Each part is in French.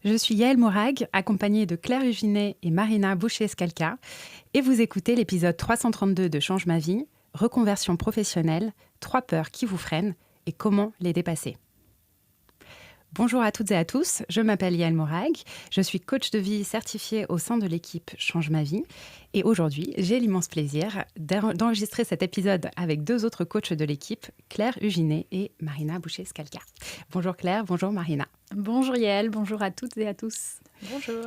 Je suis Yaël Morag, accompagnée de Claire Huginet et Marina Boucher-Scalca, et vous écoutez l'épisode 332 de Change ma vie, reconversion professionnelle, 3 peurs qui vous freinent et comment les dépasser. Bonjour à toutes et à tous, je m'appelle Yaël Morag, je suis coach de vie certifiée au sein de l'équipe Change ma vie et aujourd'hui j'ai l'immense plaisir d'enregistrer cet épisode avec 2 autres coachs de l'équipe, Claire Huginet et Marina Boucher-Scalca. Bonjour Claire, bonjour Marina. Bonjour Yaël, bonjour à toutes et à tous. Bonjour.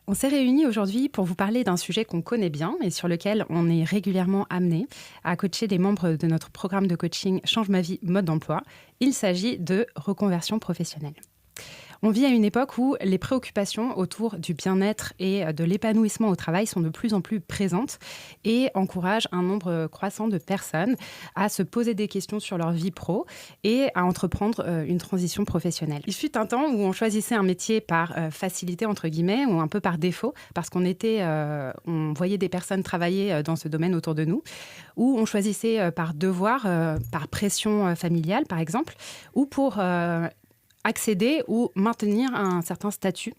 On s'est réunis aujourd'hui pour vous parler d'un sujet qu'on connaît bien et sur lequel on est régulièrement amené à coacher des membres de notre programme de coaching Change ma vie mode d'emploi. Il s'agit de reconversion professionnelle. On vit à une époque où les préoccupations autour du bien-être et de l'épanouissement au travail sont de plus en plus présentes et encouragent un nombre croissant de personnes à se poser des questions sur leur vie pro et à entreprendre une transition professionnelle. Il fut un temps où on choisissait un métier par facilité, entre guillemets, ou un peu par défaut, parce on voyait des personnes travailler dans ce domaine autour de nous, ou on choisissait par devoir, par pression familiale, par exemple, ou pour accéder ou maintenir un certain statut.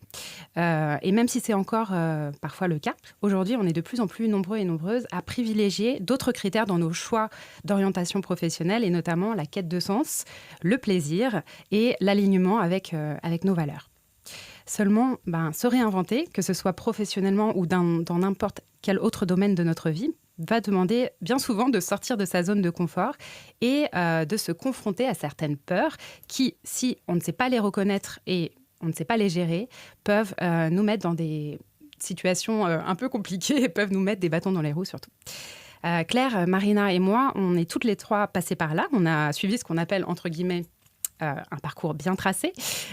Et même si c'est encore parfois le cas, aujourd'hui, on est de plus en plus nombreux et nombreuses à privilégier d'autres critères dans nos choix d'orientation professionnelle, et notamment la quête de sens, le plaisir et l'alignement avec nos valeurs. Seulement, se réinventer, que ce soit professionnellement ou dans n'importe quel autre domaine de notre vie, va demander bien souvent de sortir de sa zone de confort et de se confronter à certaines peurs qui, si on ne sait pas les reconnaître et on ne sait pas les gérer, peuvent nous mettre dans des situations un peu compliquées et peuvent nous mettre des bâtons dans les roues surtout. Claire, Marina et moi, on est toutes les 3 passées par là. On a suivi ce qu'on appelle, entre guillemets, un parcours bien tracé.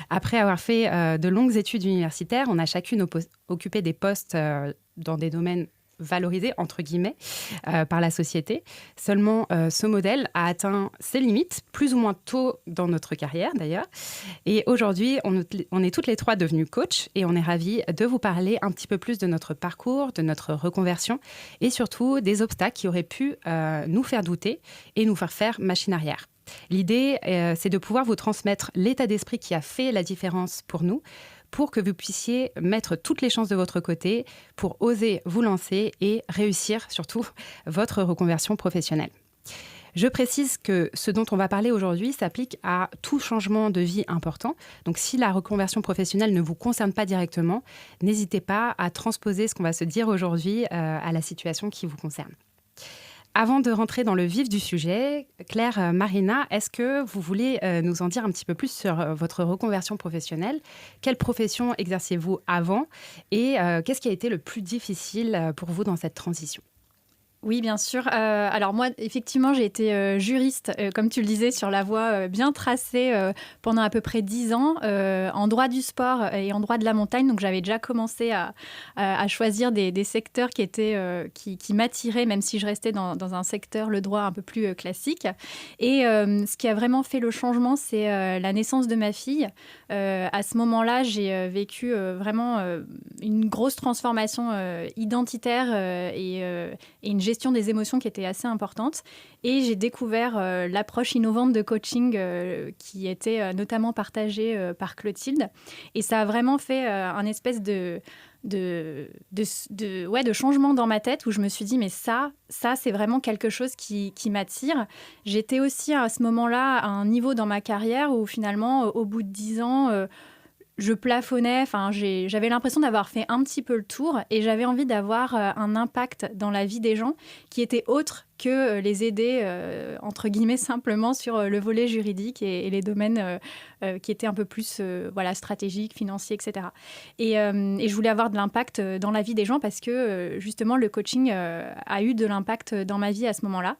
Après avoir fait de longues études universitaires, on a chacune occupé des postes dans des domaines valorisé, entre guillemets, par la société. Seulement, ce modèle a atteint ses limites, plus ou moins tôt dans notre carrière, d'ailleurs. Et aujourd'hui, on est toutes les 3 devenues coachs et on est ravis de vous parler un petit peu plus de notre parcours, de notre reconversion et surtout des obstacles qui auraient pu nous faire douter et nous faire machine arrière. L'idée, c'est de pouvoir vous transmettre l'état d'esprit qui a fait la différence pour nous, pour que vous puissiez mettre toutes les chances de votre côté pour oser vous lancer et réussir surtout votre reconversion professionnelle. Je précise que ce dont on va parler aujourd'hui s'applique à tout changement de vie important. Donc si la reconversion professionnelle ne vous concerne pas directement, n'hésitez pas à transposer ce qu'on va se dire aujourd'hui à la situation qui vous concerne. Avant de rentrer dans le vif du sujet, Claire, Marina, est-ce que vous voulez nous en dire un petit peu plus sur votre reconversion professionnelle ? Quelle profession exerciez-vous avant ? Et qu'est-ce qui a été le plus difficile pour vous dans cette transition ? Oui, bien sûr. Alors moi, effectivement, j'ai été juriste, comme tu le disais, sur la voie bien tracée pendant à peu près 10 ans, en droit du sport et en droit de la montagne. Donc j'avais déjà commencé à choisir des secteurs qui m'attiraient, même si je restais dans un secteur, le droit un peu plus classique. Et ce qui a vraiment fait le changement, c'est la naissance de ma fille. À ce moment-là, j'ai vécu vraiment une grosse transformation identitaire et une gestion des émotions qui était assez importante. Et j'ai découvert l'approche innovante de coaching qui était notamment partagée par Clotilde. Et ça a vraiment fait un espèce de changement dans ma tête où je me suis dit, mais ça c'est vraiment quelque chose qui m'attire. J'étais aussi à ce moment-là à un niveau dans ma carrière où finalement, au bout de 10 ans, je plafonnais, j'avais l'impression d'avoir fait un petit peu le tour et j'avais envie d'avoir un impact dans la vie des gens qui était autre que les aider, entre guillemets, simplement sur le volet juridique et les domaines qui étaient un peu plus stratégiques, financiers, etc. Et je voulais avoir de l'impact dans la vie des gens parce que, justement, le coaching a eu de l'impact dans ma vie à ce moment-là.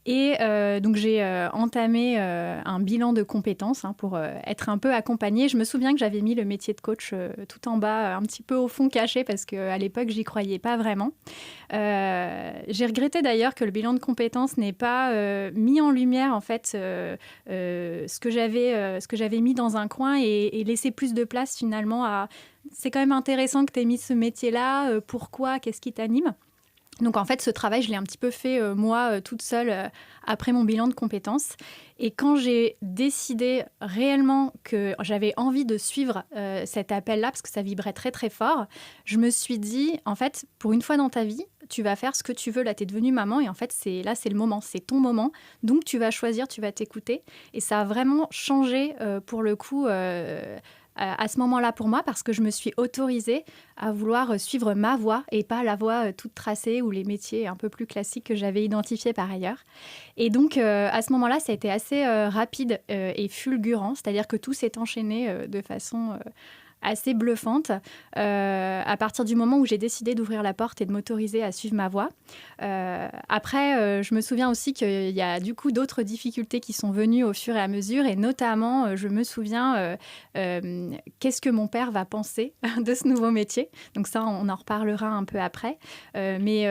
Et donc, j'ai entamé un bilan de compétences pour être un peu accompagnée. Je me souviens que j'avais mis le métier de coach tout en bas, un petit peu au fond caché, parce qu'à l'époque, j'y croyais pas vraiment. J'ai regretté d'ailleurs que le bilan de compétences n'ait pas mis en lumière, en fait, ce que j'avais mis dans un coin et laissé plus de place, finalement, à... C'est quand même intéressant que tu aies mis ce métier-là. Pourquoi ? Qu'est-ce qui t'anime ? Donc en fait, ce travail, je l'ai un petit peu fait moi, toute seule, après mon bilan de compétences. Et quand j'ai décidé réellement que j'avais envie de suivre cet appel-là, parce que ça vibrait très très fort, je me suis dit, en fait, pour une fois dans ta vie, tu vas faire ce que tu veux. Là, tu es devenue maman et en fait, c'est le moment, c'est ton moment. Donc tu vas choisir, tu vas t'écouter. Et ça a vraiment changé pour le coup à ce moment-là pour moi, parce que je me suis autorisée à vouloir suivre ma voie et pas la voie toute tracée ou les métiers un peu plus classiques que j'avais identifiés par ailleurs. Et donc, à ce moment-là, ça a été assez rapide et fulgurant, c'est-à-dire que tout s'est enchaîné de façon assez bluffante à partir du moment où j'ai décidé d'ouvrir la porte et de m'autoriser à suivre ma voie. Après, je me souviens aussi qu'il y a du coup d'autres difficultés qui sont venues au fur et à mesure, et notamment, je me souviens qu'est-ce que mon père va penser de ce nouveau métier. Donc ça, on en reparlera un peu après. Mais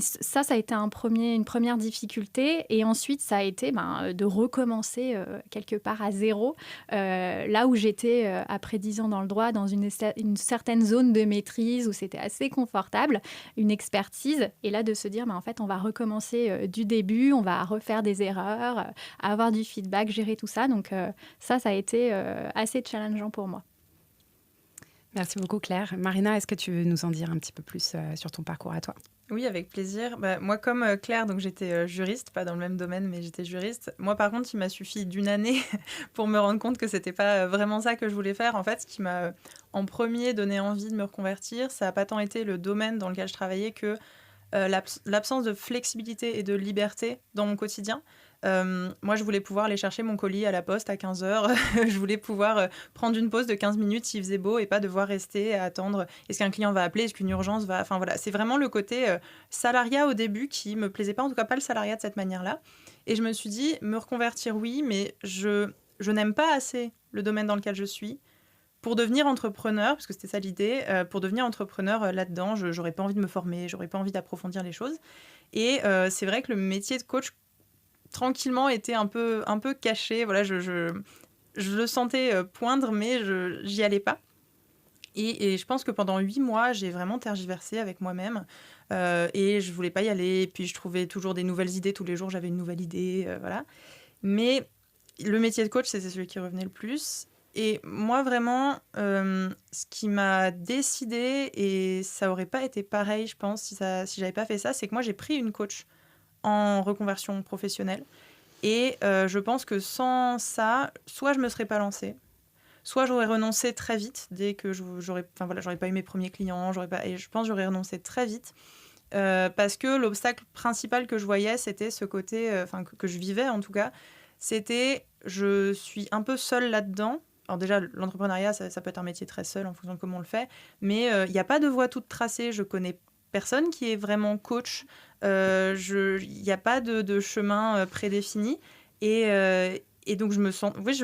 ça a été une première difficulté. Et ensuite, ça a été de recommencer quelque part à zéro, là où j'étais après 10 ans dans le droit, dans une certaine zone de maîtrise où c'était assez confortable, une expertise. Et là, de se dire, en fait, on va recommencer du début, on va refaire des erreurs, avoir du feedback, gérer tout ça. Donc ça a été assez challengeant pour moi. Merci beaucoup Claire. Marina, est-ce que tu veux nous en dire un petit peu plus sur ton parcours à toi ? Oui, avec plaisir. Moi, comme Claire, donc j'étais juriste, pas dans le même domaine, mais j'étais juriste. Moi, par contre, il m'a suffi d'une année pour me rendre compte que c'était pas vraiment ça que je voulais faire. En fait, ce qui m'a en premier donné envie de me reconvertir, ça n'a pas tant été le domaine dans lequel je travaillais que l'absence de flexibilité et de liberté dans mon quotidien. Moi, je voulais pouvoir aller chercher mon colis à la poste à 15h. Je voulais pouvoir prendre une pause de 15 minutes s'il faisait beau et pas devoir rester à attendre. Est-ce qu'un client va appeler ? Est-ce qu'une urgence va... Enfin, voilà, c'est vraiment le côté salariat au début qui me plaisait pas. En tout cas, pas le salariat de cette manière-là. Et je me suis dit, me reconvertir, oui, mais je n'aime pas assez le domaine dans lequel je suis. Pour devenir entrepreneur, parce que c'était ça l'idée, pour devenir entrepreneur là-dedans, j'aurais pas envie de me former, j'aurais pas envie d'approfondir les choses. Et c'est vrai que le métier de coach tranquillement était un peu caché. Voilà, je le sentais poindre, mais j'y allais pas. Et je pense que pendant 8 mois, j'ai vraiment tergiversé avec moi-même. Et je voulais pas y aller. Et puis, je trouvais toujours des nouvelles idées. Tous les jours, j'avais une nouvelle idée. Voilà. Mais le métier de coach, c'était celui qui revenait le plus. Et moi, vraiment, ce qui m'a décidé, et ça aurait pas été pareil, je pense, si j'avais pas fait ça, c'est que moi, j'ai pris une coach en reconversion professionnelle. Et je pense que sans ça, soit je ne me serais pas lancée, soit j'aurais renoncé très vite dès que j'aurais pas eu mes premiers clients. Et je pense que j'aurais renoncé très vite parce que l'obstacle principal que je voyais, c'était ce côté, que je vivais en tout cas, c'était je suis un peu seule là-dedans. Alors déjà, l'entrepreneuriat, ça peut être un métier très seul en fonction de comment on le fait, mais il n'y a pas de voie toute tracée. Je connais personne qui est vraiment coach. Il n'y a pas de chemin prédéfini. Et donc, je me sens... Oui,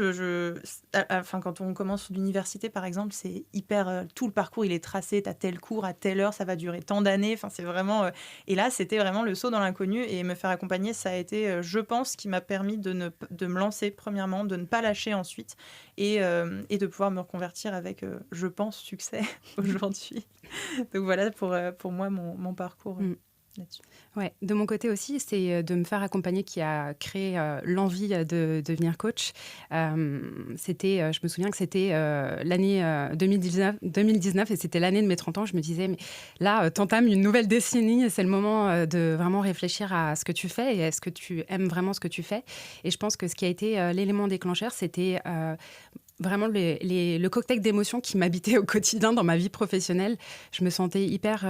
quand on commence l'université, par exemple, c'est hyper... tout le parcours, il est tracé. Tu as tel cours à telle heure, ça va durer tant d'années. Enfin, c'est vraiment... Et là, c'était vraiment le saut dans l'inconnu. Et me faire accompagner, ça a été, je pense, ce qui m'a permis de me lancer, premièrement, de ne pas lâcher ensuite. Et de pouvoir me reconvertir avec, je pense, succès aujourd'hui. Donc voilà pour moi mon parcours là-dessus. Ouais, de mon côté aussi, c'est de me faire accompagner qui a créé l'envie de devenir coach. Je me souviens que c'était l'année 2019 et c'était l'année de mes 30 ans. Je me disais, mais là, t'entames une nouvelle décennie et c'est le moment de vraiment réfléchir à ce que tu fais et est-ce que tu aimes vraiment ce que tu fais. Et je pense que ce qui a été l'élément déclencheur, c'était... vraiment le cocktail d'émotions qui m'habitait au quotidien dans ma vie professionnelle. Je me sentais hyper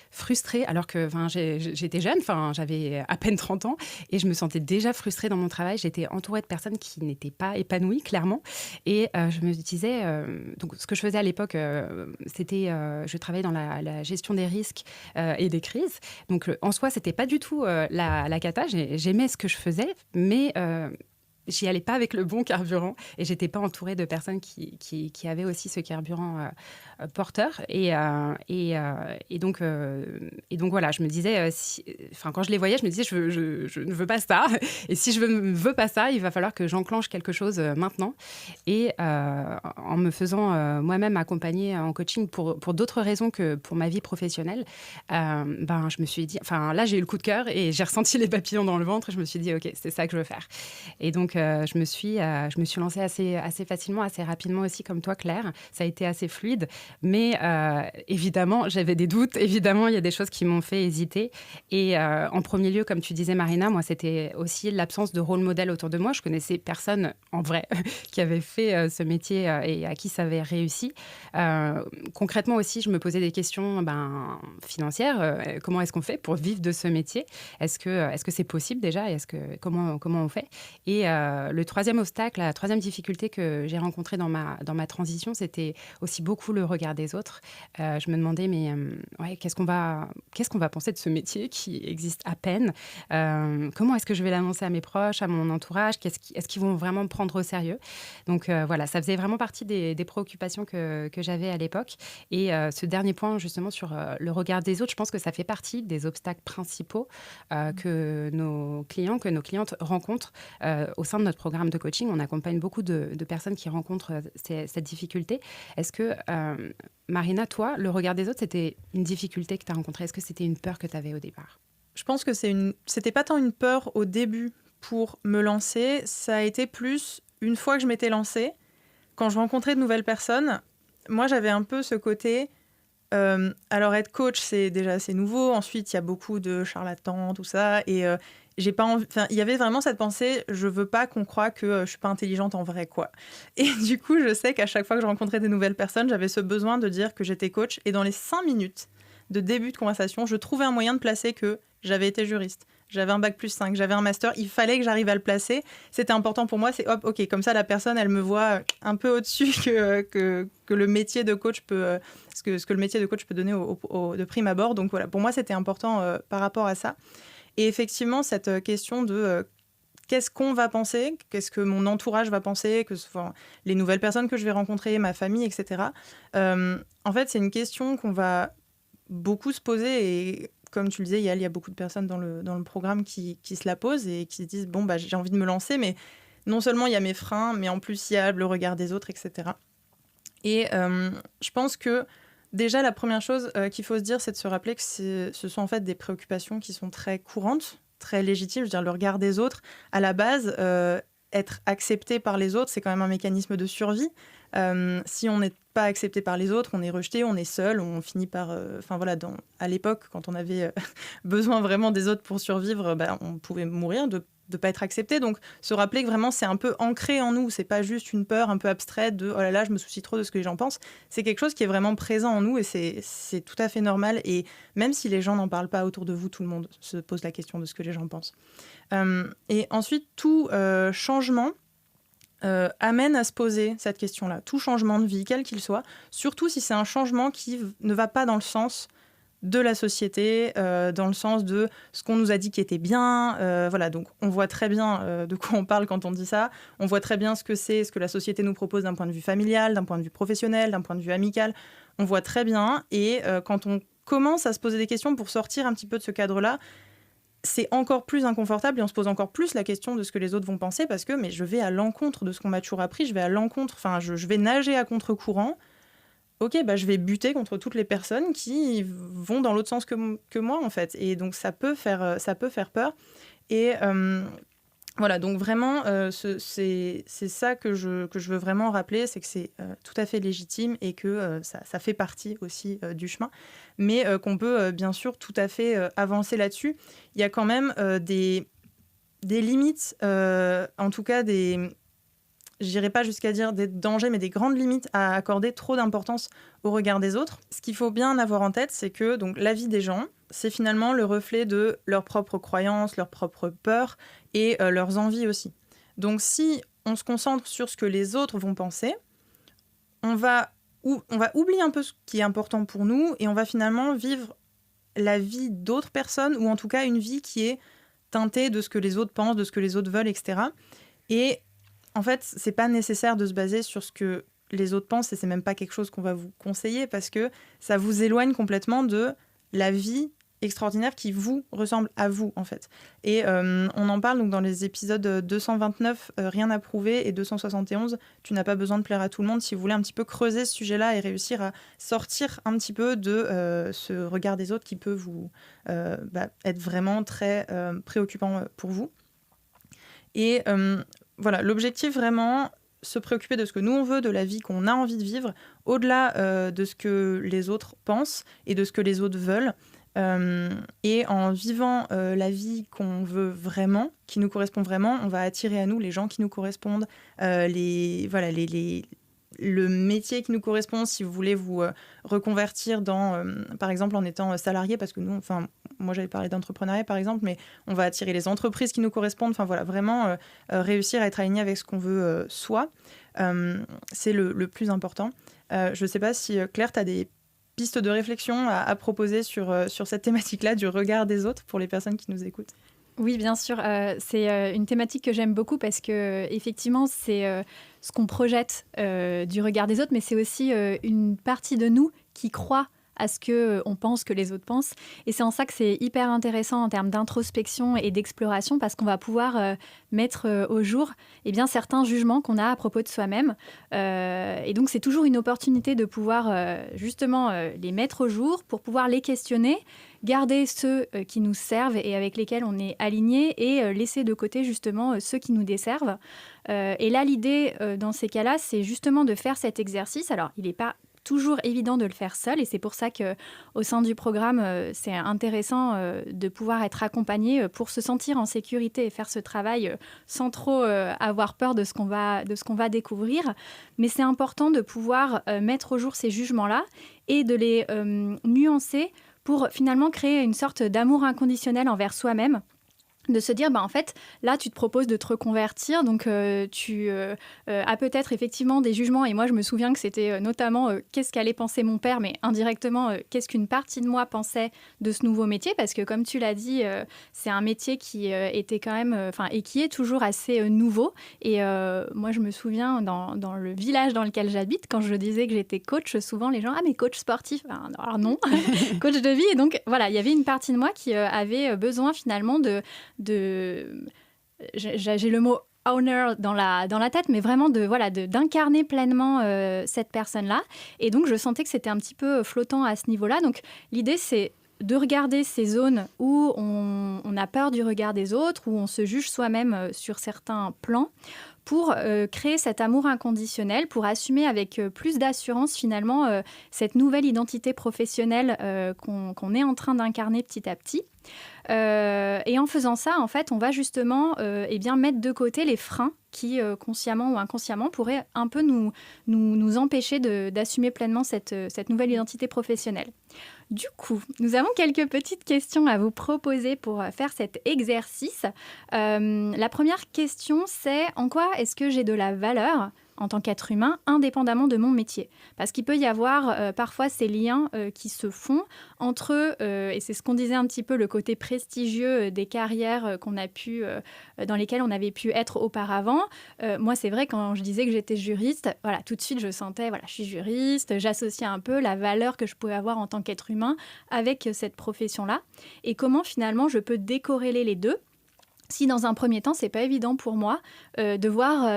frustrée alors que j'étais jeune, j'avais à peine 30 ans et je me sentais déjà frustrée dans mon travail. J'étais entourée de personnes qui n'étaient pas épanouies, clairement. Et je me disais... donc, ce que je faisais à l'époque, c'était... je travaillais dans la gestion des risques et des crises. Donc, en soi, c'était pas du tout la cata. J'aimais ce que je faisais, mais... j'y allais pas avec le bon carburant et j'étais pas entourée de personnes qui avaient aussi ce carburant porteur. Et donc voilà, je me disais, quand je les voyais, je me disais, je ne veux pas ça. Et si je ne veux pas ça, il va falloir que j'enclenche quelque chose maintenant. Et en me faisant moi-même accompagner en coaching pour d'autres raisons que pour ma vie professionnelle, je me suis dit, là, j'ai eu le coup de cœur et j'ai ressenti les papillons dans le ventre et je me suis dit, OK, c'est ça que je veux faire. Et donc, je me suis lancée assez facilement, assez rapidement aussi, comme toi, Claire. Ça a été assez fluide. Mais évidemment, j'avais des doutes. Évidemment, il y a des choses qui m'ont fait hésiter. Et en premier lieu, comme tu disais, Marina, moi, c'était aussi l'absence de rôle modèle autour de moi. Je connaissais personne, en vrai, qui avait fait ce métier et à qui ça avait réussi. Concrètement aussi, je me posais des questions financières. Comment est-ce qu'on fait pour vivre de ce métier ? Est-ce que c'est possible déjà ? Et comment on fait ? Et le troisième obstacle, la troisième difficulté que j'ai rencontrée dans ma transition, c'était aussi beaucoup le regard des autres. Je me demandais, mais qu'est-ce qu'on va penser de ce métier qui existe à peine ? Comment est-ce que je vais l'annoncer à mes proches, à mon entourage ? Est-ce qu'ils vont vraiment me prendre au sérieux ? Donc voilà, ça faisait vraiment partie des préoccupations que j'avais à l'époque. Et ce dernier point, justement, sur le regard des autres, je pense que ça fait partie des obstacles principaux que nos clientes rencontrent au sein de notre programme de coaching. On accompagne beaucoup de personnes qui rencontrent cette difficulté. Est-ce que, Marina, toi, le regard des autres, c'était une difficulté que tu as rencontrée ? Est-ce que c'était une peur que tu avais au départ ? Je pense que c'était pas tant une peur au début pour me lancer, ça a été plus une fois que je m'étais lancée, quand je rencontrais de nouvelles personnes, moi j'avais un peu ce côté... alors être coach, c'est déjà assez nouveau. Ensuite, il y a beaucoup de charlatans, tout ça. Et j'ai pas envie... il y avait vraiment cette pensée, je veux pas qu'on croie que je suis pas intelligente en vrai, quoi. Et du coup, je sais qu'à chaque fois que je rencontrais des nouvelles personnes, j'avais ce besoin de dire que j'étais coach. Et dans les 5 minutes de début de conversation, je trouvais un moyen de placer que j'avais été juriste. J'avais un bac+5, j'avais un master, il fallait que j'arrive à le placer. C'était important pour moi, c'est hop, ok, comme ça la personne, elle me voit un peu au-dessus que le métier de coach peut, ce que le métier de coach peut donner de prime abord. Donc voilà, pour moi, c'était important par rapport à ça. Et effectivement, cette question de qu'est-ce qu'on va penser, qu'est-ce que mon entourage va penser, que ce soit les nouvelles personnes que je vais rencontrer, ma famille, etc. En fait, c'est une question qu'on va beaucoup se poser et comme tu le disais, il y a beaucoup de personnes dans le programme qui se la posent et qui se disent « j'ai envie de me lancer, mais non seulement il y a mes freins, mais en plus il y a le regard des autres, etc. » Et je pense que déjà, la première chose qu'il faut se dire, c'est de se rappeler que ce sont en fait des préoccupations qui sont très courantes, très légitimes. Je veux dire, le regard des autres, à la base, être accepté par les autres, c'est quand même un mécanisme de survie. Si on n'est pas accepté par les autres, on est rejeté, on est seul, on finit par... à l'époque, quand on avait besoin vraiment des autres pour survivre, on pouvait mourir de ne pas être accepté. Donc, se rappeler que vraiment, c'est un peu ancré en nous. C'est pas juste une peur un peu abstraite de « oh là là, je me soucie trop de ce que les gens pensent ». C'est quelque chose qui est vraiment présent en nous et c'est tout à fait normal. Et même si les gens n'en parlent pas autour de vous, tout le monde se pose la question de ce que les gens pensent. Et ensuite, tout changement amène à se poser cette question-là. Tout changement de vie, quel qu'il soit, surtout si c'est un changement qui ne va pas dans le sens de la société, dans le sens de ce qu'on nous a dit qui était bien. Voilà, donc on voit très bien de quoi on parle quand on dit ça. On voit très bien ce que la société nous propose d'un point de vue familial, d'un point de vue professionnel, d'un point de vue amical. On voit très bien. Et quand on commence à se poser des questions pour sortir un petit peu de ce cadre-là, c'est encore plus inconfortable et on se pose encore plus la question de ce que les autres vont penser parce que je vais à l'encontre de ce qu'on m'a toujours appris, je vais nager à contre-courant. Ok, je vais buter contre toutes les personnes qui vont dans l'autre sens que moi, en fait. Et donc, ça peut faire peur. Et voilà, donc vraiment, c'est ça que je veux vraiment rappeler, c'est que c'est tout à fait légitime et que ça fait partie aussi du chemin, mais qu'on peut bien sûr tout à fait avancer là-dessus. Il y a quand même des limites, en tout cas je n'irai pas jusqu'à dire des dangers, mais des grandes limites à accorder trop d'importance au regard des autres. Ce qu'il faut bien avoir en tête, c'est que donc, la vie des gens, c'est finalement le reflet de leurs propres croyances, leurs propres peurs et leurs envies aussi. Donc si on se concentre sur ce que les autres vont penser, on va oublier un peu ce qui est important pour nous et on va finalement vivre la vie d'autres personnes ou en tout cas une vie qui est teintée de ce que les autres pensent, de ce que les autres veulent, etc. Et en fait, c'est pas nécessaire de se baser sur ce que les autres pensent, et c'est même pas quelque chose qu'on va vous conseiller, parce que ça vous éloigne complètement de la vie extraordinaire qui vous ressemble à vous, en fait. Et on en parle donc dans les épisodes 229, Rien à prouver, et 271, Tu n'as pas besoin de plaire à tout le monde, si vous voulez un petit peu creuser ce sujet-là et réussir à sortir un petit peu de ce regard des autres qui peut vous être vraiment très préoccupant pour vous. Et voilà, l'objectif vraiment, se préoccuper de ce que nous on veut, de la vie qu'on a envie de vivre, au-delà de ce que les autres pensent et de ce que les autres veulent. Et en vivant la vie qu'on veut vraiment, qui nous correspond vraiment, on va attirer à nous les gens qui nous correspondent, le métier qui nous correspond. Si vous voulez vous reconvertir dans, par exemple, en étant salarié, parce que nous, moi j'avais parlé d'entrepreneuriat par exemple, mais on va attirer les entreprises qui nous correspondent. Enfin voilà, vraiment réussir à être aligné avec ce qu'on veut soi, c'est le plus important. Je ne sais pas si Claire, tu as des pistes de réflexion à proposer sur cette thématique-là du regard des autres pour les personnes qui nous écoutent. Oui, bien sûr. C'est une thématique que j'aime beaucoup parce que effectivement, c'est ce qu'on projette du regard des autres, mais c'est aussi une partie de nous qui croit à ce qu'on pense que les autres pensent. Et c'est en ça que c'est hyper intéressant en termes d'introspection et d'exploration, parce qu'on va pouvoir mettre au jour certains jugements qu'on a à propos de soi-même. Et donc, c'est toujours une opportunité de pouvoir justement les mettre au jour pour pouvoir les questionner, garder ceux qui nous servent et avec lesquels on est aligné, et laisser de côté justement ceux qui nous desservent. Et là, l'idée dans ces cas-là, c'est justement de faire cet exercice. Alors, il n'est pas toujours évident de le faire seul, et c'est pour ça qu'au sein du programme, c'est intéressant de pouvoir être accompagné pour se sentir en sécurité et faire ce travail sans trop avoir peur de ce qu'on va découvrir. Mais c'est important de pouvoir mettre au jour ces jugements-là et de les nuancer pour finalement créer une sorte d'amour inconditionnel envers soi-même. De se dire, en fait, là, tu te proposes de te reconvertir, donc tu as peut-être effectivement des jugements. Et moi, je me souviens que c'était notamment qu'est-ce qu'allait penser mon père, mais indirectement, qu'est-ce qu'une partie de moi pensait de ce nouveau métier, parce que comme tu l'as dit, c'est un métier qui était quand même, et qui est toujours assez nouveau. Et moi, je me souviens dans le village dans lequel j'habite, quand je disais que j'étais coach, souvent les gens, mais coach sportif, alors non, coach de vie. Et donc, voilà, il y avait une partie de moi qui avait besoin finalement j'ai le mot owner dans la tête, mais vraiment d'incarner pleinement cette personne-là. Et donc, je sentais que c'était un petit peu flottant à ce niveau-là. Donc, l'idée, c'est de regarder ces zones où on a peur du regard des autres, où on se juge soi-même sur certains plans, pour créer cet amour inconditionnel, pour assumer avec plus d'assurance finalement cette nouvelle identité professionnelle qu'on est en train d'incarner petit à petit. Et en faisant ça, en fait, on va justement mettre de côté les freins qui, consciemment ou inconsciemment, pourraient un peu nous empêcher d'assumer pleinement cette nouvelle identité professionnelle. Du coup, nous avons quelques petites questions à vous proposer pour faire cet exercice. La première question, c'est en quoi est-ce que j'ai de la valeur en tant qu'être humain, indépendamment de mon métier. Parce qu'il peut y avoir parfois ces liens qui se font entre, et c'est ce qu'on disait un petit peu, le côté prestigieux des carrières dans lesquelles on avait pu être auparavant. Moi, c'est vrai, quand je disais que j'étais juriste, voilà, tout de suite, je sentais, je suis juriste, j'associais un peu la valeur que je pouvais avoir en tant qu'être humain avec cette profession-là. Et comment, finalement, je peux décorréler les deux, si dans un premier temps, c'est pas évident pour moi de voir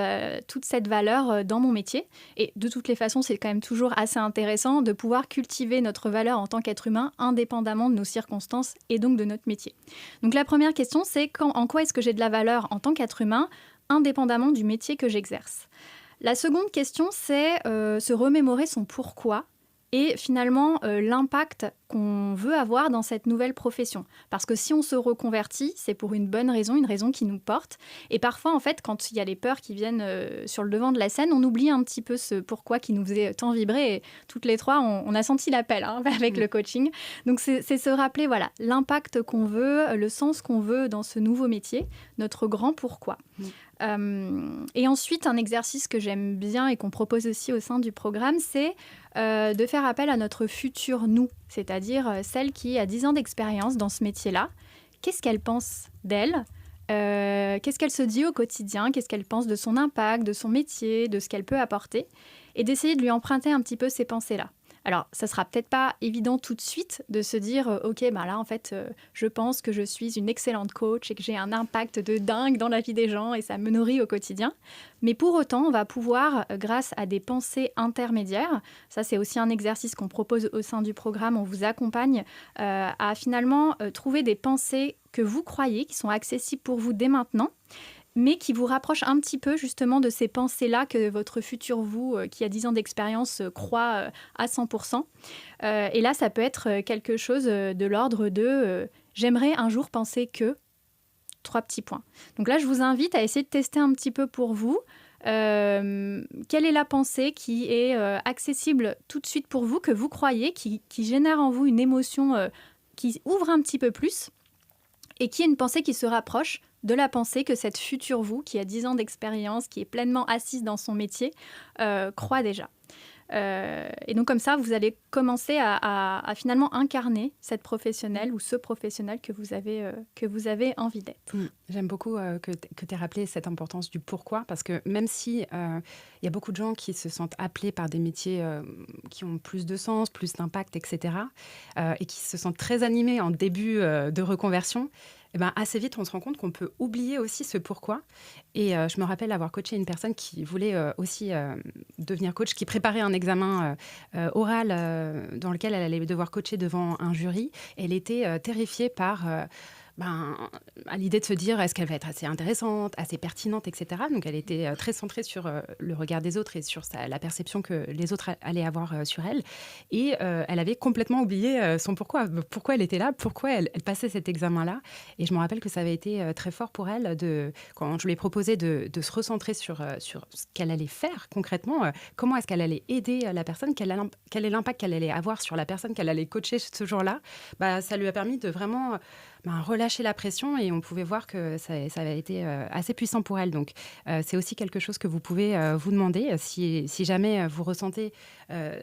toute cette valeur dans mon métier. Et de toutes les façons, c'est quand même toujours assez intéressant de pouvoir cultiver notre valeur en tant qu'être humain indépendamment de nos circonstances et donc de notre métier. Donc la première question, c'est en quoi est-ce que j'ai de la valeur en tant qu'être humain indépendamment du métier que j'exerce. La seconde question, c'est se remémorer son pourquoi et finalement l'impact qu'on veut avoir dans cette nouvelle profession. Parce que si on se reconvertit, c'est pour une bonne raison, une raison qui nous porte. Et parfois, en fait, quand il y a les peurs qui viennent sur le devant de la scène, on oublie un petit peu ce pourquoi qui nous faisait tant vibrer. Et toutes les trois, on a senti l'appel avec le coaching. Donc, c'est se rappeler l'impact qu'on veut, le sens qu'on veut dans ce nouveau métier, notre grand pourquoi. Et ensuite, un exercice que j'aime bien et qu'on propose aussi au sein du programme, c'est de faire appel à notre futur nous, c'est-à-dire celle qui a 10 ans d'expérience dans ce métier-là. Qu'est-ce qu'elle pense d'elle ? Qu'est-ce qu'elle se dit au quotidien? Qu'est-ce qu'elle pense de son impact, de son métier, de ce qu'elle peut apporter? Et d'essayer de lui emprunter un petit peu ces pensées-là. Alors, ça sera peut-être pas évident tout de suite de se dire ok, bah là en fait, je pense que je suis une excellente coach et que j'ai un impact de dingue dans la vie des gens et ça me nourrit au quotidien. Mais pour autant, on va pouvoir, grâce à des pensées intermédiaires, ça c'est aussi un exercice qu'on propose au sein du programme, on vous accompagne à finalement trouver des pensées que vous croyez, qui sont accessibles pour vous dès maintenant, mais qui vous rapproche un petit peu justement de ces pensées-là que votre futur vous, qui a 10 ans d'expérience, croit à 100%. Et là, ça peut être quelque chose de l'ordre de j'aimerais un jour penser que 3 petits points. Donc là, je vous invite à essayer de tester un petit peu pour vous. Quelle est la pensée qui est accessible tout de suite pour vous, que vous croyez, qui génère en vous une émotion qui ouvre un petit peu plus et qui est une pensée qui se rapproche de la pensée que cette future vous, qui a 10 ans d'expérience, qui est pleinement assise dans son métier, croit déjà. Et donc comme ça, vous allez commencer à finalement incarner cette professionnelle ou ce professionnel que vous avez envie d'être. J'aime beaucoup que tu aies rappelé cette importance du pourquoi, parce que même si y a beaucoup de gens qui se sentent appelés par des métiers qui ont plus de sens, plus d'impact, etc., et qui se sentent très animés en début de reconversion, eh ben, assez vite, on se rend compte qu'on peut oublier aussi ce pourquoi. Et je me rappelle avoir coaché une personne qui voulait aussi devenir coach, qui préparait un examen oral dans lequel elle allait devoir coacher devant un jury. Elle était terrifiée par... à l'idée de se dire est-ce qu'elle va être assez intéressante, assez pertinente, etc. Donc elle était très centrée sur le regard des autres et sur la perception que les autres allaient avoir sur elle. Et elle avait complètement oublié son pourquoi elle était là, pourquoi elle passait cet examen-là. Et je me rappelle que ça avait été très fort pour elle, quand je lui ai proposé de se recentrer sur ce qu'elle allait faire concrètement, comment est-ce qu'elle allait aider la personne, quel est l'impact qu'elle allait avoir sur la personne qu'elle allait coacher ce jour-là. Ça lui a permis de vraiment... relâcher la pression et on pouvait voir que ça avait été assez puissant pour elle. Donc, c'est aussi quelque chose que vous pouvez vous demander. Si jamais vous ressentez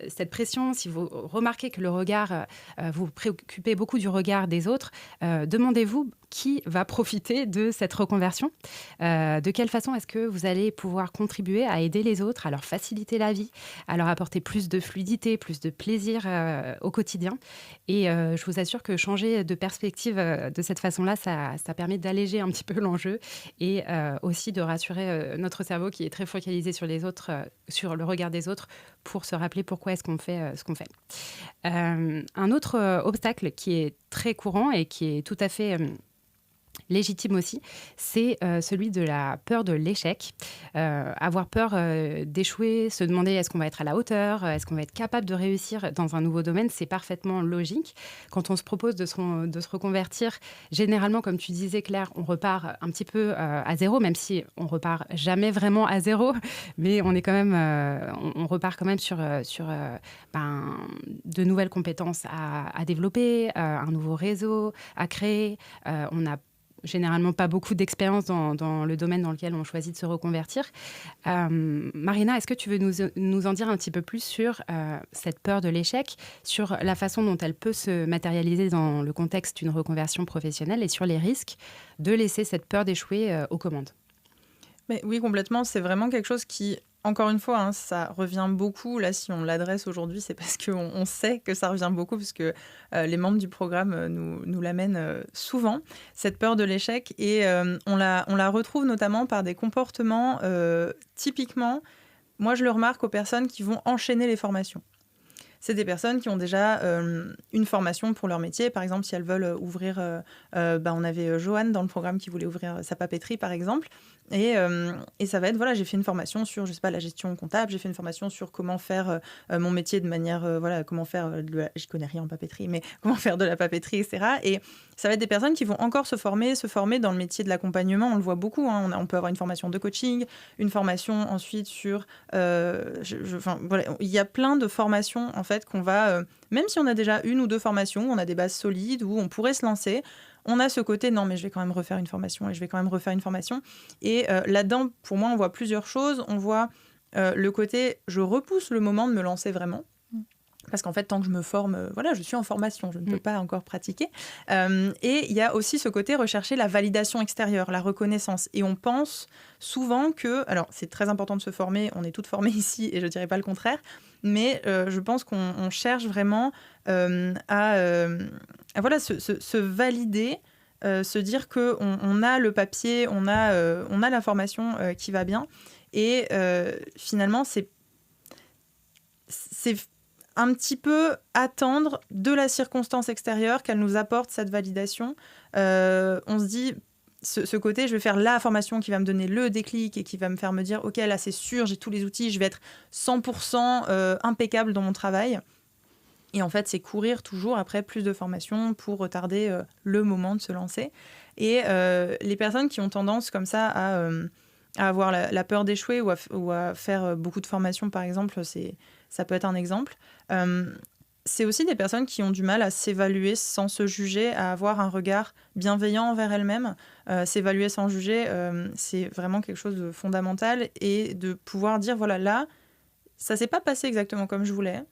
cette pression, si vous remarquez que le regard, vous vous préoccupez beaucoup du regard des autres, demandez-vous qui va profiter de cette reconversion. De quelle façon est-ce que vous allez pouvoir contribuer à aider les autres, à leur faciliter la vie, à leur apporter plus de fluidité, plus de plaisir au quotidien. Et je vous assure que changer de perspective de cette façon-là, ça permet d'alléger un petit peu l'enjeu et aussi de rassurer notre cerveau qui est très focalisé sur les autres, sur le regard des autres, pour se rappeler pourquoi est-ce qu'on fait ce qu'on fait. Un autre obstacle qui est très courant et qui est tout à fait... légitime aussi, c'est celui de la peur de l'échec. Avoir peur d'échouer, se demander est-ce qu'on va être à la hauteur, est-ce qu'on va être capable de réussir dans un nouveau domaine, c'est parfaitement logique. Quand on se propose de se reconvertir, généralement, comme tu disais Claire, on repart un petit peu à zéro, même si on repart jamais vraiment à zéro, mais on est quand même, on repart quand même sur de nouvelles compétences à développer, un nouveau réseau à créer. On a généralement pas beaucoup d'expérience dans le domaine dans lequel on choisit de se reconvertir. Marina, est-ce que tu veux nous en dire un petit peu plus sur cette peur de l'échec, sur la façon dont elle peut se matérialiser dans le contexte d'une reconversion professionnelle et sur les risques de laisser cette peur d'échouer aux commandes? Mais oui, complètement. C'est vraiment quelque chose qui, encore une fois, ça revient beaucoup. Là, si on l'adresse aujourd'hui, c'est parce qu'on sait que ça revient beaucoup, parce que les membres du programme nous l'amènent souvent, cette peur de l'échec. Et on la retrouve notamment par des comportements typiquement, moi je le remarque aux personnes qui vont enchaîner les formations. C'est des personnes qui ont déjà une formation pour leur métier. Par exemple, si elles veulent ouvrir... on avait Joanne dans le programme qui voulait ouvrir sa papeterie, par exemple. Et ça va être, voilà, j'ai fait une formation sur, je sais pas, la gestion comptable, j'ai fait une formation sur comment faire mon métier de manière, comment faire, j'y connais rien en papeterie, mais comment faire de la papeterie, etc. Et ça va être des personnes qui vont encore se former dans le métier de l'accompagnement. On le voit beaucoup, on peut avoir une formation de coaching, une formation ensuite sur... il y a plein de formations, en fait, qu'on va... même si on a déjà une ou deux formations, on a des bases solides, où on pourrait se lancer... On a ce côté, non, mais je vais quand même refaire une formation et je vais quand même refaire une formation. Et là-dedans, pour moi, on voit plusieurs choses. On voit le côté, je repousse le moment de me lancer vraiment. Parce qu'en fait, tant que je me forme, je suis en formation, je ne peux pas encore pratiquer. Et il y a aussi ce côté rechercher la validation extérieure, la reconnaissance. Et on pense souvent que... Alors, c'est très important de se former, on est toutes formées ici, et je ne dirais pas le contraire, mais je pense qu'on cherche vraiment à se valider, se dire qu'on a le papier, on a la formation qui va bien. Et finalement, c'est un petit peu attendre de la circonstance extérieure qu'elle nous apporte cette validation. On se dit, ce côté, je vais faire la formation qui va me donner le déclic et qui va me faire me dire, ok, là c'est sûr, j'ai tous les outils, je vais être 100% impeccable dans mon travail. Et en fait, c'est courir toujours après plus de formation pour retarder le moment de se lancer. Et les personnes qui ont tendance comme ça à avoir la peur d'échouer ou à faire beaucoup de formations, par exemple, ça peut être un exemple. C'est aussi des personnes qui ont du mal à s'évaluer sans se juger, à avoir un regard bienveillant envers elles-mêmes. S'évaluer sans juger, c'est vraiment quelque chose de fondamental. Et de pouvoir dire, voilà, là, ça s'est pas passé exactement comme je voulais.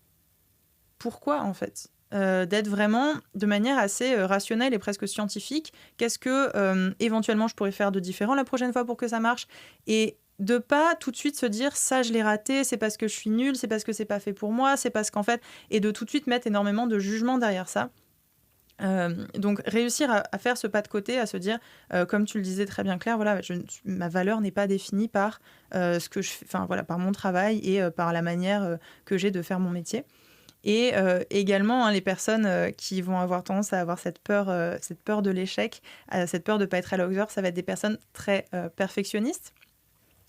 Pourquoi, en fait ? D'être vraiment de manière assez rationnelle et presque scientifique. Qu'est-ce que éventuellement je pourrais faire de différent la prochaine fois pour que ça marche ? Et de pas tout de suite se dire ça je l'ai raté, c'est parce que je suis nulle, c'est parce que c'est pas fait pour moi, c'est parce qu'en fait, et de tout de suite mettre énormément de jugement derrière ça. Donc réussir à faire ce pas de côté, à se dire comme tu le disais très bien Claire, voilà, ma valeur n'est pas définie par ce que je fais, par mon travail et par la manière que j'ai de faire mon métier. Et également, les personnes qui vont avoir tendance à avoir cette peur de l'échec, cette peur de ne pas être à la hauteur, ça va être des personnes très perfectionnistes.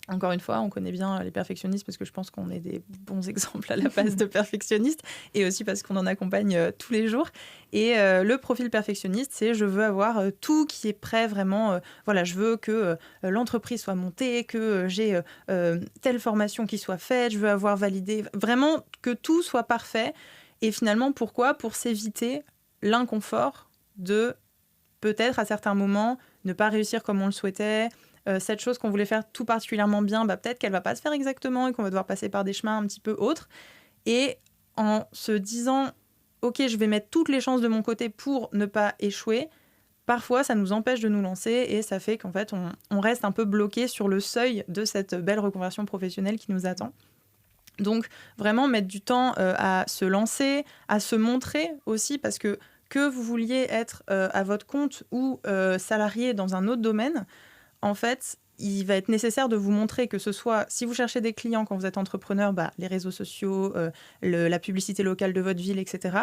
Encore une fois, on connaît bien les perfectionnistes parce que je pense qu'on est des bons exemples à la base de perfectionnistes et aussi parce qu'on en accompagne tous les jours. Et le profil perfectionniste, c'est je veux avoir tout qui est prêt vraiment. Je veux que l'entreprise soit montée, que j'ai telle formation qui soit faite, je veux avoir validé, vraiment que tout soit parfait. Et finalement, pourquoi ? Pour s'éviter l'inconfort de peut-être à certains moments ne pas réussir comme on le souhaitait. Cette chose qu'on voulait faire tout particulièrement bien, peut-être qu'elle ne va pas se faire exactement et qu'on va devoir passer par des chemins un petit peu autres. Et en se disant, ok, je vais mettre toutes les chances de mon côté pour ne pas échouer, parfois ça nous empêche de nous lancer et ça fait qu'en fait on reste un peu bloqué sur le seuil de cette belle reconversion professionnelle qui nous attend. Donc vraiment mettre du temps à se lancer, à se montrer aussi, parce que vous vouliez être à votre compte ou salarié dans un autre domaine, en fait, il va être nécessaire de vous montrer, que ce soit, si vous cherchez des clients quand vous êtes entrepreneur, les réseaux sociaux, la publicité locale de votre ville, etc.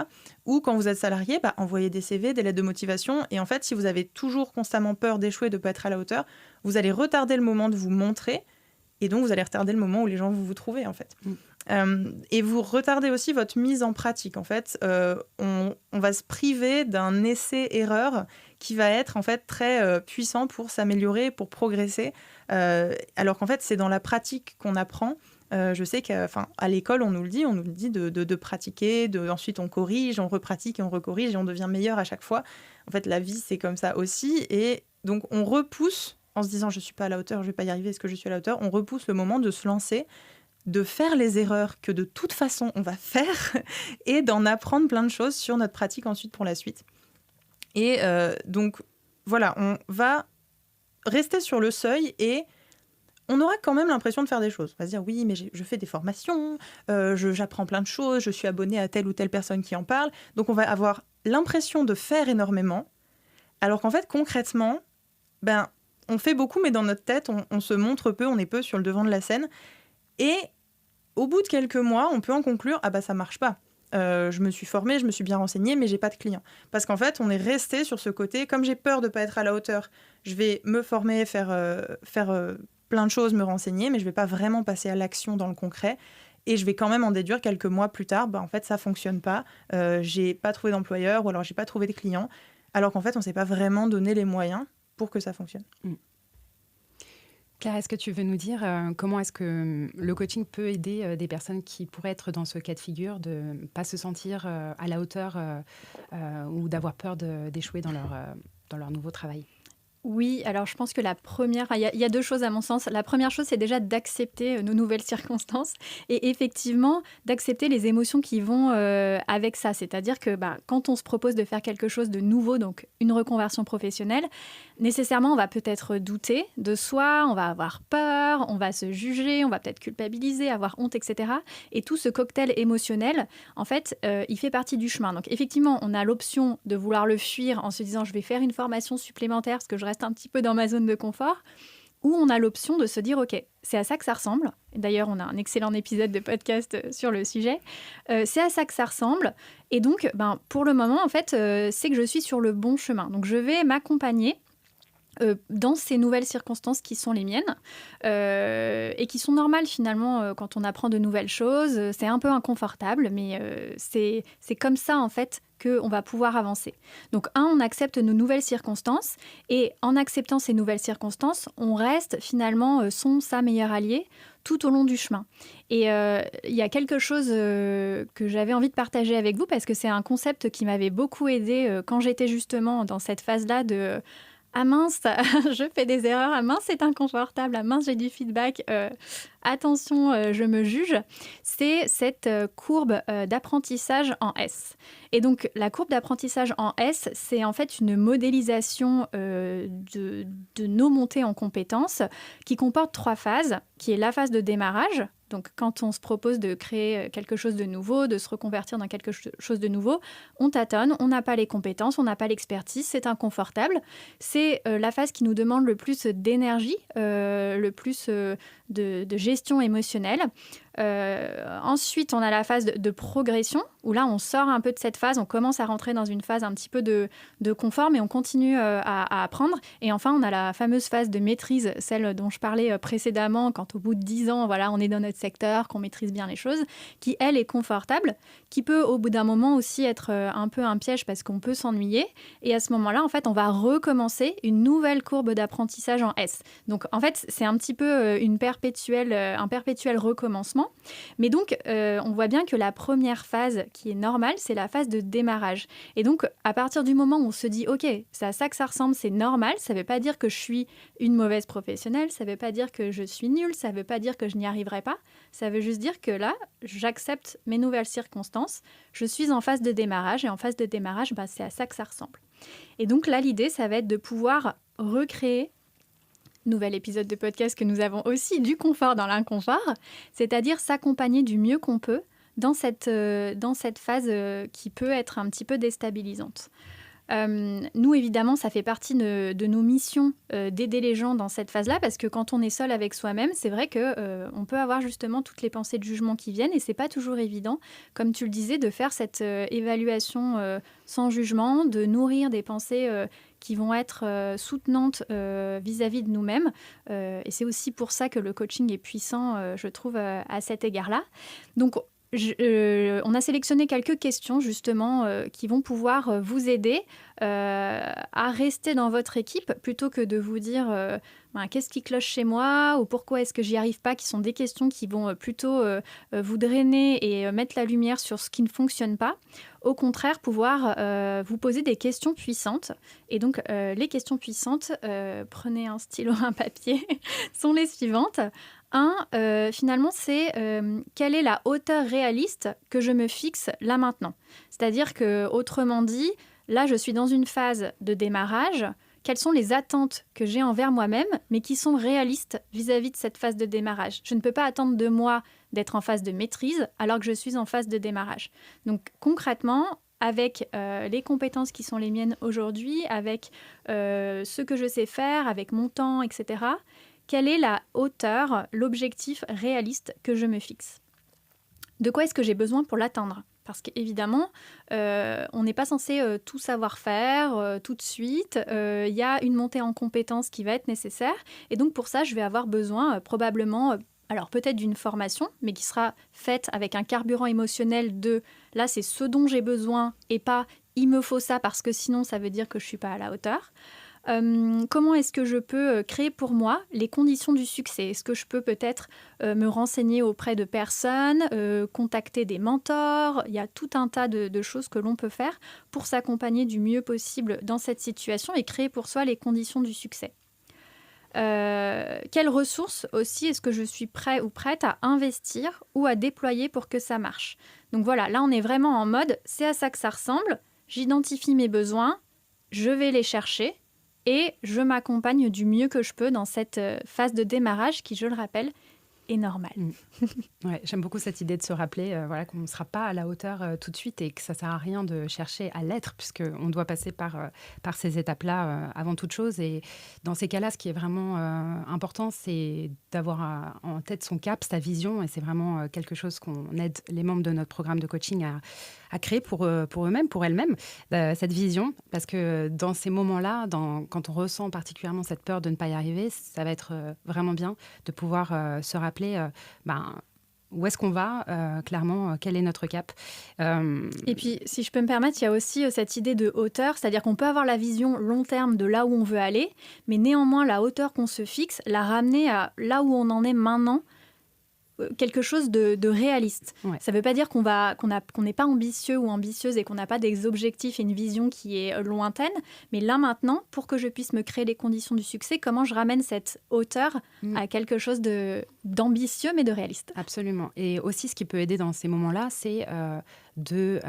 Ou quand vous êtes salarié, envoyez des CV, des lettres de motivation. Et en fait, si vous avez toujours constamment peur d'échouer, de ne pas être à la hauteur, vous allez retarder le moment de vous montrer. Et donc, vous allez retarder le moment où les gens vont vous trouver, en fait. Et vous retardez aussi votre mise en pratique. En fait, on va se priver d'un essai-erreur qui va être en fait très puissant pour s'améliorer, pour progresser. Alors qu'en fait, c'est dans la pratique qu'on apprend. Je sais qu'à l'école, on nous le dit de pratiquer, ensuite on corrige, on repratique et on recorrige et on devient meilleur à chaque fois. En fait, la vie, c'est comme ça aussi. Et donc, on repousse en se disant « je ne suis pas à la hauteur, je ne vais pas y arriver, est-ce que je suis à la hauteur ?» On repousse le moment de se lancer, de faire les erreurs que de toute façon on va faire et d'en apprendre plein de choses sur notre pratique ensuite pour la suite. Et donc, voilà, on va rester sur le seuil et on aura quand même l'impression de faire des choses. On va se dire, oui, mais je fais des formations, j'apprends plein de choses, je suis abonnée à telle ou telle personne qui en parle. Donc, on va avoir l'impression de faire énormément, alors qu'en fait, concrètement, on fait beaucoup, mais dans notre tête, on se montre peu, on est peu sur le devant de la scène. Et au bout de quelques mois, on peut en conclure, ça marche pas. Je me suis formée, je me suis bien renseignée, mais j'ai pas de clients. Parce qu'en fait, on est resté sur ce côté, comme j'ai peur de pas être à la hauteur, je vais me former, faire plein de choses, me renseigner, mais je vais pas vraiment passer à l'action dans le concret. Et je vais quand même en déduire quelques mois plus tard, en fait, ça fonctionne pas. J'ai pas trouvé d'employeur ou alors j'ai pas trouvé de clients. Alors qu'en fait, on s'est pas vraiment donné les moyens pour que ça fonctionne. Claire, est-ce que tu veux nous dire comment est-ce que le coaching peut aider des personnes qui pourraient être dans ce cas de figure, de ne pas se sentir à la hauteur ou d'avoir peur d'échouer dans leur nouveau travail ? Oui, alors je pense que il y a deux choses à mon sens. La première chose, c'est déjà d'accepter nos nouvelles circonstances et effectivement d'accepter les émotions qui vont avec ça. C'est-à-dire que quand on se propose de faire quelque chose de nouveau, donc une reconversion professionnelle, nécessairement on va peut-être douter de soi, on va avoir peur, on va se juger, on va peut-être culpabiliser, avoir honte, etc. Et tout ce cocktail émotionnel, en fait, il fait partie du chemin. Donc effectivement, on a l'option de vouloir le fuir en se disant je vais faire une formation supplémentaire parce que je reste un petit peu dans ma zone de confort, ou on a l'option de se dire ok, c'est à ça que ça ressemble. D'ailleurs, on a un excellent épisode de podcast sur le sujet. C'est à ça que ça ressemble. Et donc, pour le moment, en fait, c'est que je suis sur le bon chemin. Donc, je vais m'accompagner dans ces nouvelles circonstances qui sont les miennes et qui sont normales finalement quand on apprend de nouvelles choses. C'est un peu inconfortable, mais c'est comme ça en fait qu'on va pouvoir avancer. Donc on accepte nos nouvelles circonstances et en acceptant ces nouvelles circonstances, on reste finalement sa meilleur allié tout au long du chemin. Et il y a quelque chose que j'avais envie de partager avec vous parce que c'est un concept qui m'avait beaucoup aidée quand j'étais justement dans cette phase-là de ah mince, je fais des erreurs, ah mince, c'est inconfortable, ah mince, j'ai du feedback, attention, je me juge. C'est cette courbe d'apprentissage en S. Et donc, la courbe d'apprentissage en S, c'est en fait une modélisation de nos montées en compétences qui comporte 3 phases, qui est la phase de démarrage. Donc, quand on se propose de créer quelque chose de nouveau, de se reconvertir dans quelque chose de nouveau, on tâtonne, on n'a pas les compétences, on n'a pas l'expertise, c'est inconfortable. C'est la phase qui nous demande le plus d'énergie, le plus de gestion émotionnelle. Ensuite, on a la phase de progression, où là, on sort un peu de cette phase, on commence à rentrer dans une phase un petit peu de confort, mais on continue à apprendre. Et enfin, on a la fameuse phase de maîtrise, celle dont je parlais précédemment, quand au bout de 10 ans, voilà, on est dans notre secteur, qu'on maîtrise bien les choses, qui, elle, est confortable, qui peut, au bout d'un moment aussi, être un peu un piège parce qu'on peut s'ennuyer. Et à ce moment-là, en fait, on va recommencer une nouvelle courbe d'apprentissage en S. Donc, en fait, c'est un petit peu un perpétuel recommencement. Mais donc, on voit bien que la première phase qui est normale, c'est la phase de démarrage. Et donc, à partir du moment où on se dit « Ok, c'est à ça que ça ressemble, c'est normal », ça ne veut pas dire que je suis une mauvaise professionnelle, ça ne veut pas dire que je suis nulle, ça ne veut pas dire que je n'y arriverai pas. Ça veut juste dire que là, j'accepte mes nouvelles circonstances, je suis en phase de démarrage, et en phase de démarrage, c'est à ça que ça ressemble. Et donc là, l'idée, ça va être de pouvoir recréer nouvel épisode de podcast que nous avons aussi du confort dans l'inconfort, c'est-à-dire s'accompagner du mieux qu'on peut dans cette phase qui peut être un petit peu déstabilisante. Nous, évidemment, ça fait partie de nos missions d'aider les gens dans cette phase-là, parce que quand on est seul avec soi-même, c'est vrai qu'on peut avoir justement toutes les pensées de jugement qui viennent, et c'est pas toujours évident, comme tu le disais, de faire cette évaluation sans jugement, de nourrir des pensées qui vont être soutenantes vis-à-vis de nous-mêmes. Et c'est aussi pour ça que le coaching est puissant, je trouve, à cet égard-là. Donc, on a sélectionné quelques questions justement qui vont pouvoir vous aider à rester dans votre équipe plutôt que de vous dire qu'est-ce qui cloche chez moi ou pourquoi est-ce que j'y arrive pas, qui sont des questions qui vont plutôt vous drainer et mettre la lumière sur ce qui ne fonctionne pas. Au contraire, pouvoir vous poser des questions puissantes. Et donc, les questions puissantes, prenez un stylo, un papier, sont les suivantes. Finalement, c'est quelle est la hauteur réaliste que je me fixe là maintenant. C'est-à-dire que, autrement dit, là, je suis dans une phase de démarrage. Quelles sont les attentes que j'ai envers moi-même, mais qui sont réalistes vis-à-vis de cette phase de démarrage. Je ne peux pas attendre de moi d'être en phase de maîtrise alors que je suis en phase de démarrage. Donc concrètement, avec les compétences qui sont les miennes aujourd'hui, avec ce que je sais faire, avec mon temps, etc., quelle est la hauteur, l'objectif réaliste que je me fixe ? De quoi est-ce que j'ai besoin pour l'atteindre ? Parce qu'évidemment, on n'est pas censé tout savoir faire tout de suite. Il y a une montée en compétences qui va être nécessaire. Et donc, pour ça, je vais avoir besoin probablement, alors peut-être d'une formation, mais qui sera faite avec un carburant émotionnel de « là, c'est ce dont j'ai besoin » et pas « il me faut ça parce que sinon, ça veut dire que je ne suis pas à la hauteur ». comment est-ce que je peux créer pour moi les conditions du succès? Est-ce que je peux peut-être me renseigner auprès de personnes, contacter des mentors? Il y a tout un tas de choses que l'on peut faire pour s'accompagner du mieux possible dans cette situation et créer pour soi les conditions du succès. Quelles ressources aussi est-ce que je suis prêt ou prête à investir ou à déployer pour que ça marche? Donc voilà, là on est vraiment en mode, c'est à ça que ça ressemble, j'identifie mes besoins, je vais les chercher et je m'accompagne du mieux que je peux dans cette phase de démarrage qui, je le rappelle, est normale. Ouais, j'aime beaucoup cette idée de se rappeler voilà, qu'on ne sera pas à la hauteur tout de suite et que ça ne sert à rien de chercher à l'être puisqu'on doit passer par ces étapes-là avant toute chose. Et dans ces cas-là, ce qui est vraiment important, c'est d'avoir en tête son cap, sa vision. Et c'est vraiment quelque chose qu'on aide les membres de notre programme de coaching à créer pour eux-mêmes, pour elles-mêmes, cette vision. Parce que dans ces moments-là, quand on ressent particulièrement cette peur de ne pas y arriver, ça va être vraiment bien de pouvoir se rappeler où est-ce qu'on va, clairement, quel est notre cap. Et puis, si je peux me permettre, il y a aussi cette idée de hauteur, c'est-à-dire qu'on peut avoir la vision long terme de là où on veut aller, mais néanmoins, la hauteur qu'on se fixe, la ramener à là où on en est maintenant, quelque chose de réaliste. Ouais. Ça ne veut pas dire qu'on n'est pas ambitieux ou ambitieuse et qu'on n'a pas des objectifs et une vision qui est lointaine, mais là maintenant, pour que je puisse me créer les conditions du succès, comment je ramène cette hauteur à quelque chose d'ambitieux mais de réaliste. Absolument. Et aussi, ce qui peut aider dans ces moments-là, c'est de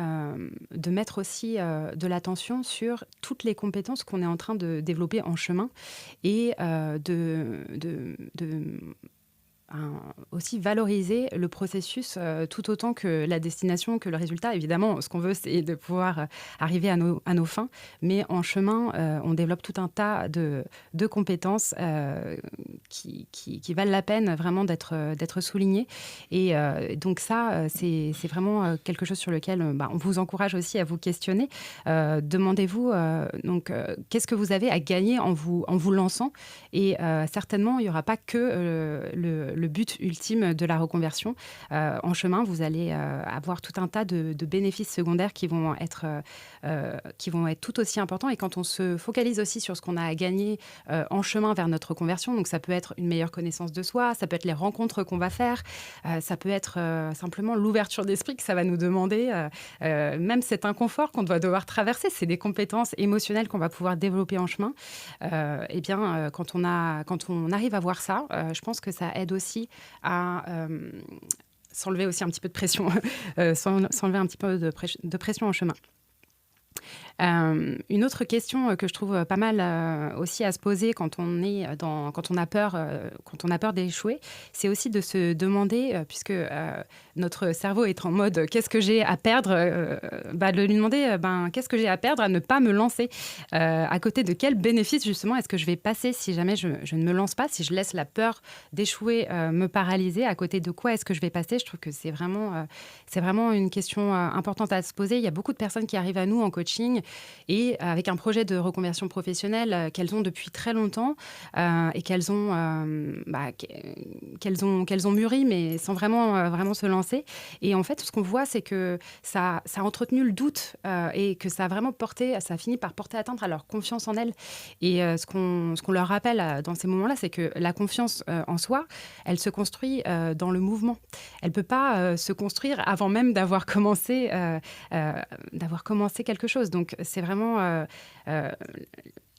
mettre aussi de l'attention sur toutes les compétences qu'on est en train de développer en chemin et aussi valoriser le processus tout autant que la destination, que le résultat. Évidemment, ce qu'on veut, c'est de pouvoir arriver à nos fins, mais en chemin, on développe tout un tas de compétences qui valent la peine vraiment d'être soulignées. Et donc ça, c'est vraiment quelque chose sur lequel on vous encourage aussi à vous questionner. Demandez-vous qu'est-ce que vous avez à gagner en vous lançant. Et certainement, il n'y aura pas que le but ultime de la reconversion. En chemin, vous allez avoir tout un tas de bénéfices secondaires qui vont être tout aussi importants. Et quand on se focalise aussi sur ce qu'on a à gagner en chemin vers notre reconversion, donc ça peut être une meilleure connaissance de soi, ça peut être les rencontres qu'on va faire, ça peut être simplement l'ouverture d'esprit que ça va nous demander, même cet inconfort qu'on va devoir traverser, c'est des compétences émotionnelles qu'on va pouvoir développer en chemin. Quand on arrive à voir ça, je pense que ça aide aussi à s'enlever aussi un petit peu de pression, s'enlever un petit peu de pression en chemin. Une autre question que je trouve pas mal aussi à se poser quand on a peur d'échouer, c'est aussi de se demander, puisque notre cerveau est en mode qu'est-ce que j'ai à perdre, de lui demander qu'est-ce que j'ai à perdre à ne pas me lancer, à côté de quel bénéfice justement est-ce que je vais passer si jamais je ne me lance pas, si je laisse la peur d'échouer me paralyser, à côté de quoi est-ce que je vais passer. Je trouve que c'est vraiment une question importante à se poser. Il y a beaucoup de personnes qui arrivent à nous en coaching et avec un projet de reconversion professionnelle qu'elles ont depuis très longtemps et qu'elles ont mûri, mais sans vraiment se lancer. Et en fait, ce qu'on voit, c'est que ça a entretenu le doute et que ça a fini par porter atteinte à leur confiance en elles. Et ce qu'on leur rappelle dans ces moments-là, c'est que la confiance en soi, elle se construit dans le mouvement. Elle ne peut pas se construire avant même d'avoir commencé quelque chose. Donc, c'est vraiment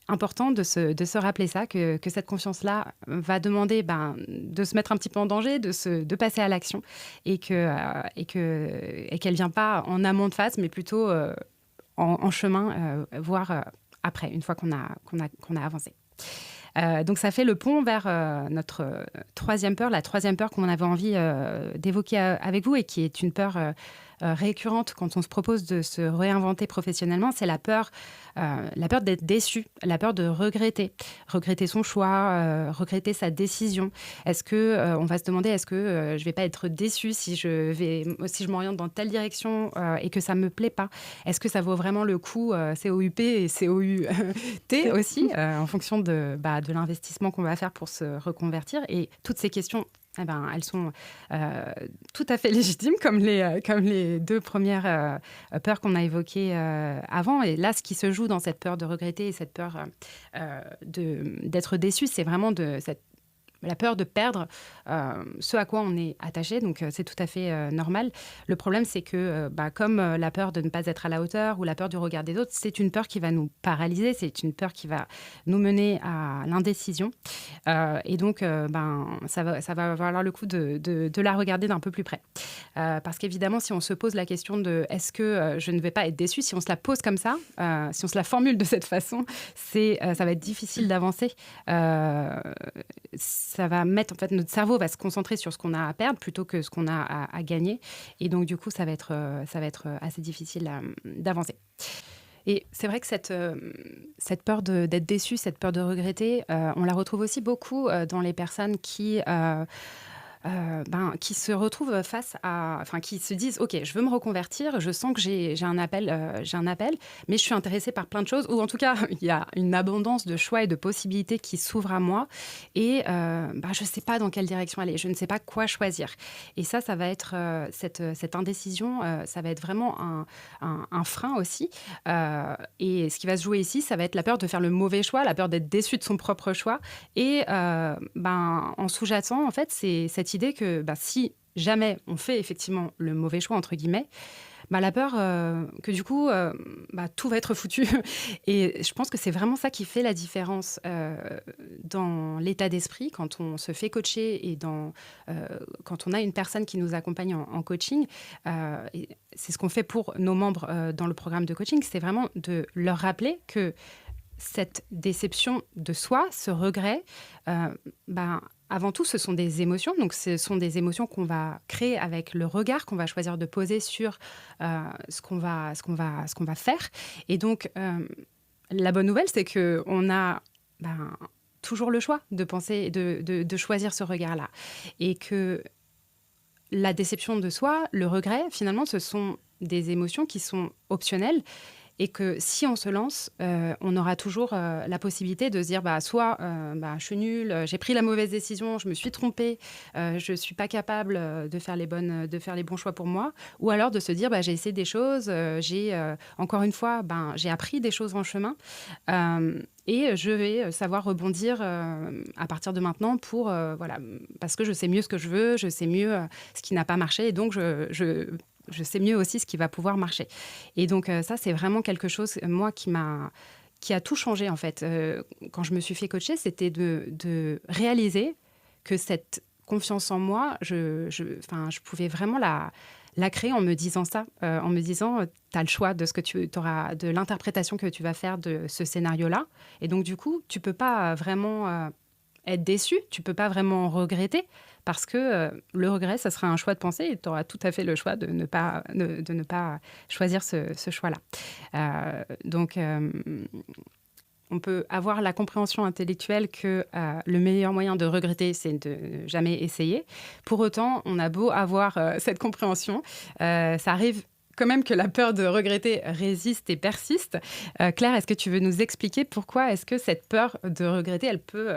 important de se rappeler ça, que cette confiance-là va demander de se mettre un petit peu en danger, de passer à l'action et qu'elle ne vient pas en amont de phase, mais plutôt en chemin, voire après, une fois qu'on a avancé. Donc ça fait le pont vers notre troisième peur, la troisième peur qu'on avait envie d'évoquer avec vous et qui est une peur récurrente quand on se propose de se réinventer professionnellement, c'est la peur d'être déçu, la peur de regretter son choix, regretter sa décision. Est-ce que on va se demander, est-ce que je vais pas être déçu si je m'oriente dans telle direction et que ça me plaît pas? Est-ce que ça vaut vraiment le coup, COUP et COUT aussi, en fonction de l'investissement qu'on va faire pour se reconvertir? Et toutes ces questions eh ben, elles sont tout à fait légitimes, comme les deux premières peurs qu'on a évoquées avant. Et là, ce qui se joue dans cette peur de regretter et cette peur d'être déçu, c'est vraiment la peur de perdre ce à quoi on est attaché, donc c'est tout à fait normal. Le problème, c'est que comme la peur de ne pas être à la hauteur ou la peur du regard des autres, c'est une peur qui va nous paralyser, c'est une peur qui va nous mener à l'indécision. Et donc, ça va valoir le coup de la regarder d'un peu plus près. Parce qu'évidemment, si on se pose la question de est-ce que je ne vais pas être déçue, si on se la pose comme ça, si on se la formule de cette façon, ça va être difficile d'avancer. Ça va mettre, en fait, notre cerveau va se concentrer sur ce qu'on a à perdre plutôt que ce qu'on a à gagner. Et donc, du coup, ça va être assez difficile d'avancer. Et c'est vrai que cette peur d'être déçu, cette peur de regretter, on la retrouve aussi beaucoup dans les personnes qui se retrouvent qui se disent « Ok, je veux me reconvertir, je sens que j'ai un appel, mais je suis intéressée par plein de choses. » Ou en tout cas, il y a une abondance de choix et de possibilités qui s'ouvrent à moi. Et je ne sais pas dans quelle direction aller, je ne sais pas quoi choisir. Et ça va être cette indécision, ça va être vraiment un frein aussi. Et ce qui va se jouer ici, ça va être la peur de faire le mauvais choix, la peur d'être déçu de son propre choix. Et en sous-jacent, en fait, c'est cette idée que si jamais on fait effectivement le mauvais choix, entre guillemets, la peur que du coup, tout va être foutu. Et je pense que c'est vraiment ça qui fait la différence dans l'état d'esprit quand on se fait coacher et quand on a une personne qui nous accompagne en coaching. Et c'est ce qu'on fait pour nos membres dans le programme de coaching, c'est vraiment de leur rappeler que cette déception de soi, ce regret, avant tout, ce sont des émotions. Donc, ce sont des émotions qu'on va créer avec le regard qu'on va choisir de poser sur ce qu'on va faire. Et donc, la bonne nouvelle, c'est qu'on a toujours le choix de penser, de choisir ce regard-là. Et que la déception de soi, le regret, finalement, ce sont des émotions qui sont optionnelles. Et que si on se lance, on aura toujours la possibilité de se dire soit je suis nulle, j'ai pris la mauvaise décision, je me suis trompée, je ne suis pas capable de faire les bons choix pour moi. Ou alors de se dire j'ai essayé des choses, encore une fois, j'ai appris des choses en chemin. Et je vais savoir rebondir à partir de maintenant parce que je sais mieux ce que je veux, je sais mieux ce qui n'a pas marché. Et donc, je sais mieux aussi ce qui va pouvoir marcher. Et donc, ça, c'est vraiment quelque chose, moi, qui a tout changé, en fait. Quand je me suis fait coacher, c'était de réaliser que cette confiance en moi, je pouvais vraiment la créer en me disant ça, en me disant, tu as le choix de ce que tu auras, de l'interprétation que tu vas faire de ce scénario-là. Et donc, du coup, tu peux pas vraiment être déçu, tu peux pas vraiment regretter, parce que le regret, ça sera un choix de pensée et tu auras tout à fait le choix de ne pas choisir ce choix-là. Donc, on peut avoir la compréhension intellectuelle que le meilleur moyen de regretter, c'est de ne jamais essayer. Pour autant, on a beau avoir cette compréhension, ça arrive quand même que la peur de regretter résiste et persiste. Claire, est-ce que tu veux nous expliquer pourquoi est-ce que cette peur de regretter, elle peut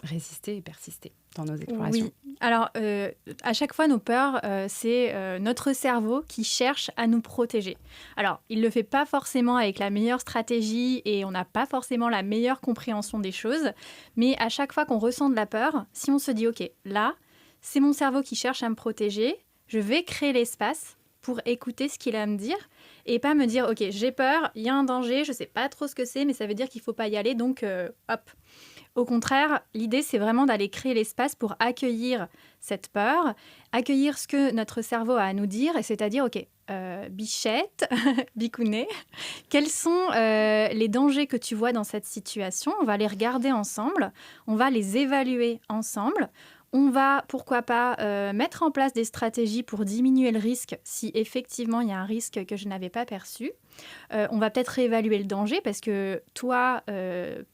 résister et persister dans nos explorations? Oui. Alors, à chaque fois, nos peurs, c'est notre cerveau qui cherche à nous protéger. Alors, il ne le fait pas forcément avec la meilleure stratégie et on n'a pas forcément la meilleure compréhension des choses. Mais à chaque fois qu'on ressent de la peur, si on se dit « Ok, là, c'est mon cerveau qui cherche à me protéger, je vais créer l'espace pour écouter ce qu'il a à me dire et pas me dire « Ok, j'ai peur, il y a un danger, je ne sais pas trop ce que c'est, mais ça veut dire qu'il ne faut pas y aller, donc hop ». Au contraire, l'idée, c'est vraiment d'aller créer l'espace pour accueillir cette peur, accueillir ce que notre cerveau a à nous dire, et c'est-à-dire, ok, bichette, bicounet, quels sont les dangers que tu vois dans cette situation? On va les regarder ensemble, on va les évaluer ensemble. On va, pourquoi pas, mettre en place des stratégies pour diminuer le risque si effectivement il y a un risque que je n'avais pas perçu. On va peut-être réévaluer le danger parce que toi,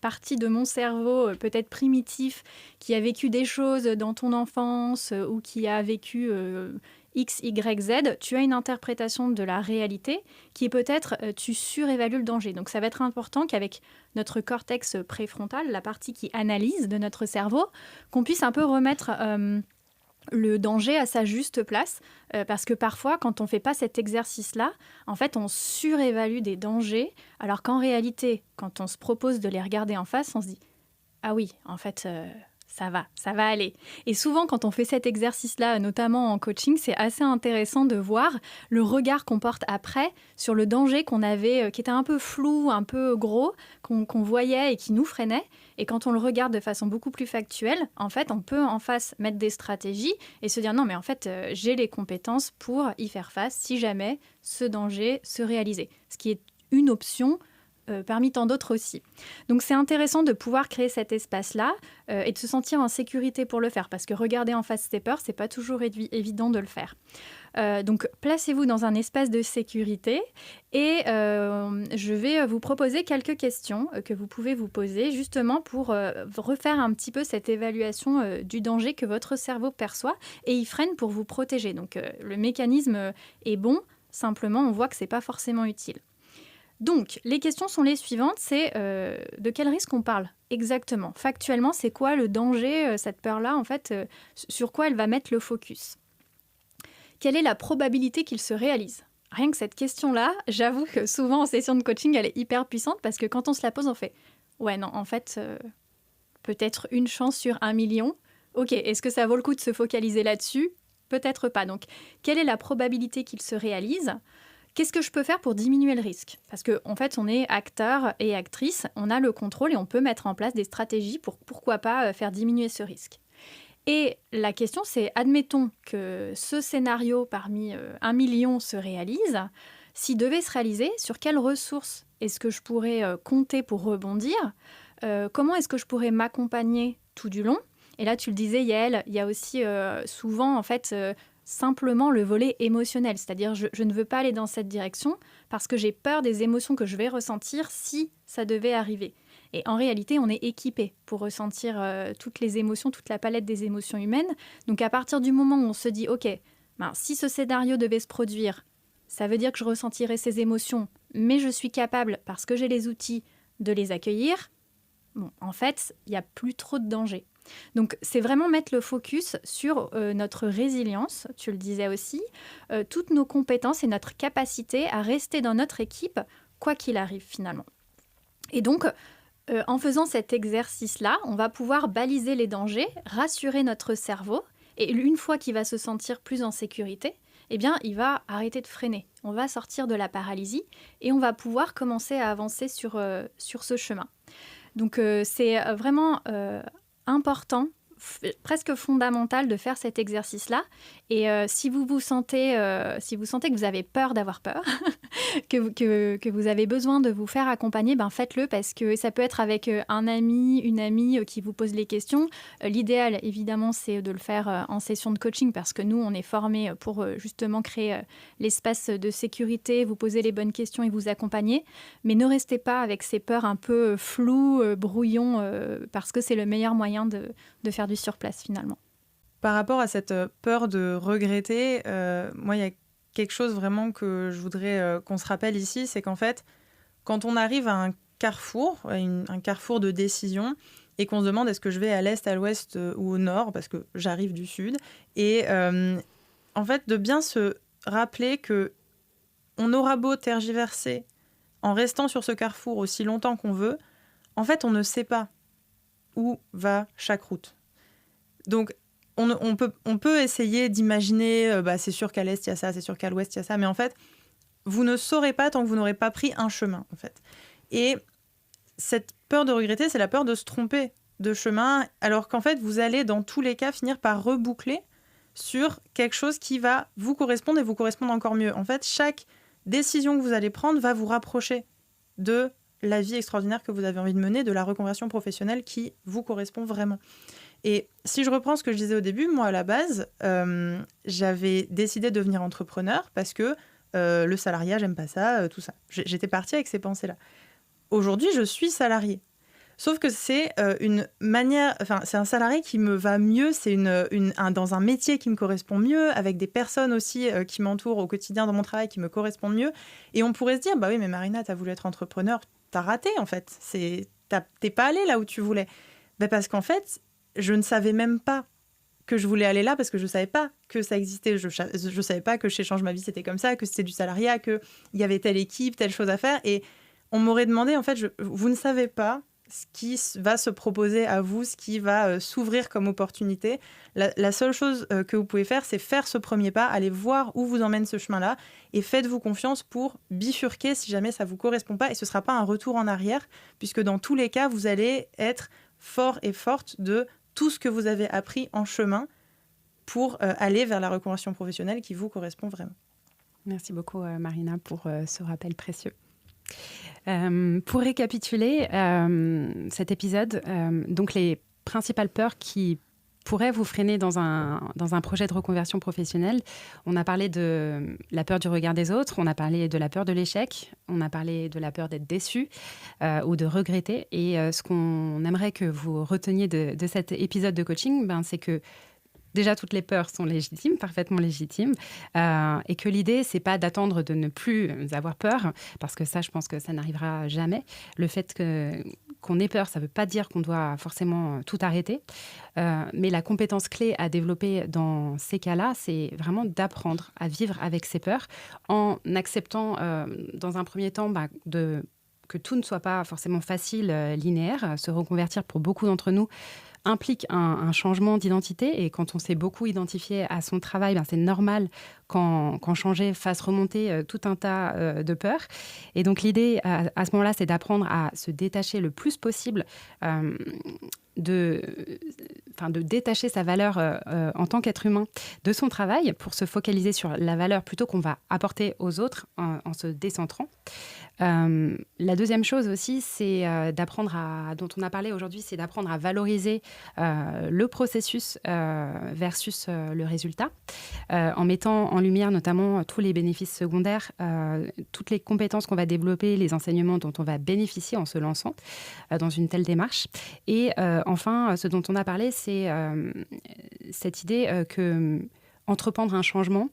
partie de mon cerveau peut-être primitif, qui a vécu des choses dans ton enfance ou qui a vécu X, Y, Z, tu as une interprétation de la réalité qui est peut-être, tu surévalues le danger. Donc ça va être important qu'avec notre cortex préfrontal, la partie qui analyse de notre cerveau, qu'on puisse un peu remettre le danger à sa juste place, parce que parfois, quand on ne fait pas cet exercice-là, en fait, on surévalue des dangers, alors qu'en réalité, quand on se propose de les regarder en face, on se dit « Ah oui, en fait, ça va aller ». Et souvent, quand on fait cet exercice-là, notamment en coaching, c'est assez intéressant de voir le regard qu'on porte après sur le danger qu'on avait, qui était un peu flou, un peu gros, qu'on voyait et qui nous freinait. Et quand on le regarde de façon beaucoup plus factuelle, en fait, on peut en face mettre des stratégies et se dire non, mais en fait, j'ai les compétences pour y faire face si jamais ce danger se réalisait. Ce qui est une option parmi tant d'autres aussi. Donc c'est intéressant de pouvoir créer cet espace-là et de se sentir en sécurité pour le faire, parce que regarder en face ses peurs, c'est pas toujours évident de le faire. Donc placez-vous dans un espace de sécurité et je vais vous proposer quelques questions que vous pouvez vous poser justement pour refaire un petit peu cette évaluation du danger que votre cerveau perçoit et il freine pour vous protéger. Donc le mécanisme est bon, simplement on voit que c'est pas forcément utile. Donc, les questions sont les suivantes, c'est de quel risque on parle exactement. Factuellement, c'est quoi le danger, cette peur-là, en fait, sur quoi elle va mettre le focus. Quelle est la probabilité qu'il se réalise ? Rien que cette question-là, j'avoue que souvent en session de coaching, elle est hyper puissante parce que quand on se la pose, on fait « Ouais, non, en fait, peut-être une chance sur 1 million. Ok, est-ce que ça vaut le coup de se focaliser là-dessus ? Peut-être pas. Donc, quelle est la probabilité qu'il se réalise ? Qu'est-ce que je peux faire pour diminuer le risque ? Parce qu'en fait, on est acteur et actrice, on a le contrôle et on peut mettre en place des stratégies pour, pourquoi pas, faire diminuer ce risque. Et la question, c'est, admettons que ce scénario parmi 1 million se réalise. S'il devait se réaliser, sur quelles ressources est-ce que je pourrais compter pour rebondir ? Comment est-ce que je pourrais m'accompagner tout du long ? Et là, tu le disais, Yael, il y a aussi souvent, en fait, simplement le volet émotionnel. C'est-à-dire, je ne veux pas aller dans cette direction parce que j'ai peur des émotions que je vais ressentir si ça devait arriver. Et en réalité, on est équipé pour ressentir toutes les émotions, toute la palette des émotions humaines. Donc, à partir du moment où on se dit, OK, si ce scénario devait se produire, ça veut dire que je ressentirais ces émotions, mais je suis capable, parce que j'ai les outils, de les accueillir. Bon, en fait, il n'y a plus trop de danger. Donc, c'est vraiment mettre le focus sur notre résilience, tu le disais aussi, toutes nos compétences et notre capacité à rester dans notre équipe, quoi qu'il arrive finalement. Et donc, en faisant cet exercice-là, on va pouvoir baliser les dangers, rassurer notre cerveau, et une fois qu'il va se sentir plus en sécurité, eh bien, il va arrêter de freiner. On va sortir de la paralysie et on va pouvoir commencer à avancer sur ce chemin. Donc, c'est vraiment important, presque fondamental de faire cet exercice-là. Et si vous sentez que vous avez peur d'avoir peur, que vous avez besoin de vous faire accompagner, faites-le parce que ça peut être avec un ami, une amie qui vous pose les questions. L'idéal, évidemment, c'est de le faire en session de coaching parce que nous, on est formés pour justement créer l'espace de sécurité, vous poser les bonnes questions et vous accompagner. Mais ne restez pas avec ces peurs un peu floues, brouillons, parce que c'est le meilleur moyen de faire du surplace finalement. Par rapport à cette peur de regretter, moi, il y a quelque chose vraiment que je voudrais qu'on se rappelle ici, c'est qu'en fait, quand on arrive à un carrefour, un carrefour de décision, et qu'on se demande est-ce que je vais à l'est, à l'ouest ou au nord, parce que j'arrive du sud, et en fait, de bien se rappeler qu'on aura beau tergiverser en restant sur ce carrefour aussi longtemps qu'on veut, en fait, on ne sait pas où va chaque route. Donc, on peut essayer d'imaginer, c'est sûr qu'à l'est, il y a ça, c'est sûr qu'à l'ouest, il y a ça, mais en fait, vous ne saurez pas tant que vous n'aurez pas pris un chemin, en fait. Et cette peur de regretter, c'est la peur de se tromper de chemin, alors qu'en fait, vous allez, dans tous les cas, finir par reboucler sur quelque chose qui va vous correspondre et vous correspondre encore mieux. En fait, chaque décision que vous allez prendre va vous rapprocher de la vie extraordinaire que vous avez envie de mener, de la reconversion professionnelle qui vous correspond vraiment. Et si je reprends ce que je disais au début, moi, à la base, j'avais décidé de devenir entrepreneur parce que le salariat, j'aime pas ça, tout ça. J'étais partie avec ces pensées-là. Aujourd'hui, je suis salariée. Sauf que c'est une manière, enfin, c'est un salarié qui me va mieux, c'est dans un métier qui me correspond mieux, avec des personnes aussi qui m'entourent au quotidien dans mon travail qui me correspondent mieux. Et on pourrait se dire, bah oui, mais Marina, t'as voulu être entrepreneur, t'as raté en fait. T'es pas allée là où tu voulais. Bah, parce qu'en fait, je ne savais même pas que je voulais aller là parce que je savais pas que ça existait. Je savais pas que chez Change ma vie, c'était comme ça, que c'était du salariat, qu'il y avait telle équipe, telle chose à faire. Et on m'aurait demandé, en fait, vous ne savez pas ce qui va se proposer à vous, ce qui va s'ouvrir comme opportunité. La seule chose que vous pouvez faire, c'est faire ce premier pas, aller voir où vous emmène ce chemin-là et faites-vous confiance pour bifurquer si jamais ça ne vous correspond pas. Et ce ne sera pas un retour en arrière, puisque dans tous les cas, vous allez être fort et forte de tout ce que vous avez appris en chemin pour aller vers la reconversion professionnelle qui vous correspond vraiment. Merci beaucoup, Marina, pour ce rappel précieux. Pour récapituler cet épisode, donc les principales peurs qui pourraient vous freiner dans un projet de reconversion professionnelle, on a parlé de la peur du regard des autres, on a parlé de la peur de l'échec, on a parlé de la peur d'être déçu ou de regretter. Et ce qu'on aimerait que vous reteniez de cet épisode de coaching, c'est que déjà, toutes les peurs sont légitimes, parfaitement légitimes, et que l'idée, c'est pas d'attendre de ne plus avoir peur, parce que ça, je pense que ça n'arrivera jamais. Le fait qu'on ait peur, ça veut pas dire qu'on doit forcément tout arrêter, mais la compétence clé à développer dans ces cas-là, c'est vraiment d'apprendre à vivre avec ses peurs, en acceptant, dans un premier temps, que tout ne soit pas forcément facile, linéaire. Se reconvertir, pour beaucoup d'entre nous, implique un changement d'identité. Et quand on s'est beaucoup identifié à son travail, c'est normal qu'en changer fasse remonter tout un tas de peurs. Et donc l'idée à ce moment-là, c'est d'apprendre à se détacher le plus possible de détacher sa valeur en tant qu'être humain de son travail pour se focaliser sur la valeur plutôt qu'on va apporter aux autres en se décentrant. La deuxième chose aussi, c'est dont on a parlé aujourd'hui, c'est d'apprendre à valoriser le processus versus le résultat, en mettant en lumière notamment tous les bénéfices secondaires, toutes les compétences qu'on va développer, les enseignements dont on va bénéficier en se lançant dans une telle démarche. Et enfin, ce dont on a parlé, c'est cette idée que entreprendre un changement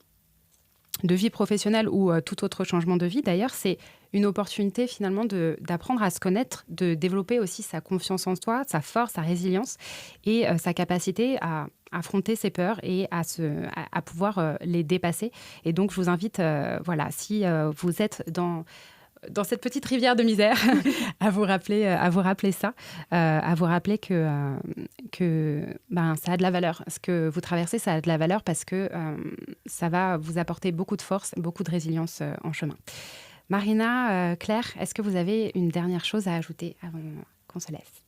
de vie professionnelle ou tout autre changement de vie, d'ailleurs, c'est une opportunité finalement d'apprendre à se connaître, de développer aussi sa confiance en soi, sa force, sa résilience et sa capacité à affronter ses peurs et à pouvoir les dépasser. Et donc, je vous invite, si vous êtes dans cette petite rivière de misère, à vous rappeler ça, à vous rappeler que ça a de la valeur. Ce que vous traversez, ça a de la valeur parce que ça va vous apporter beaucoup de force, beaucoup de résilience en chemin. Marina, Claire, est-ce que vous avez une dernière chose à ajouter avant qu'on se laisse ?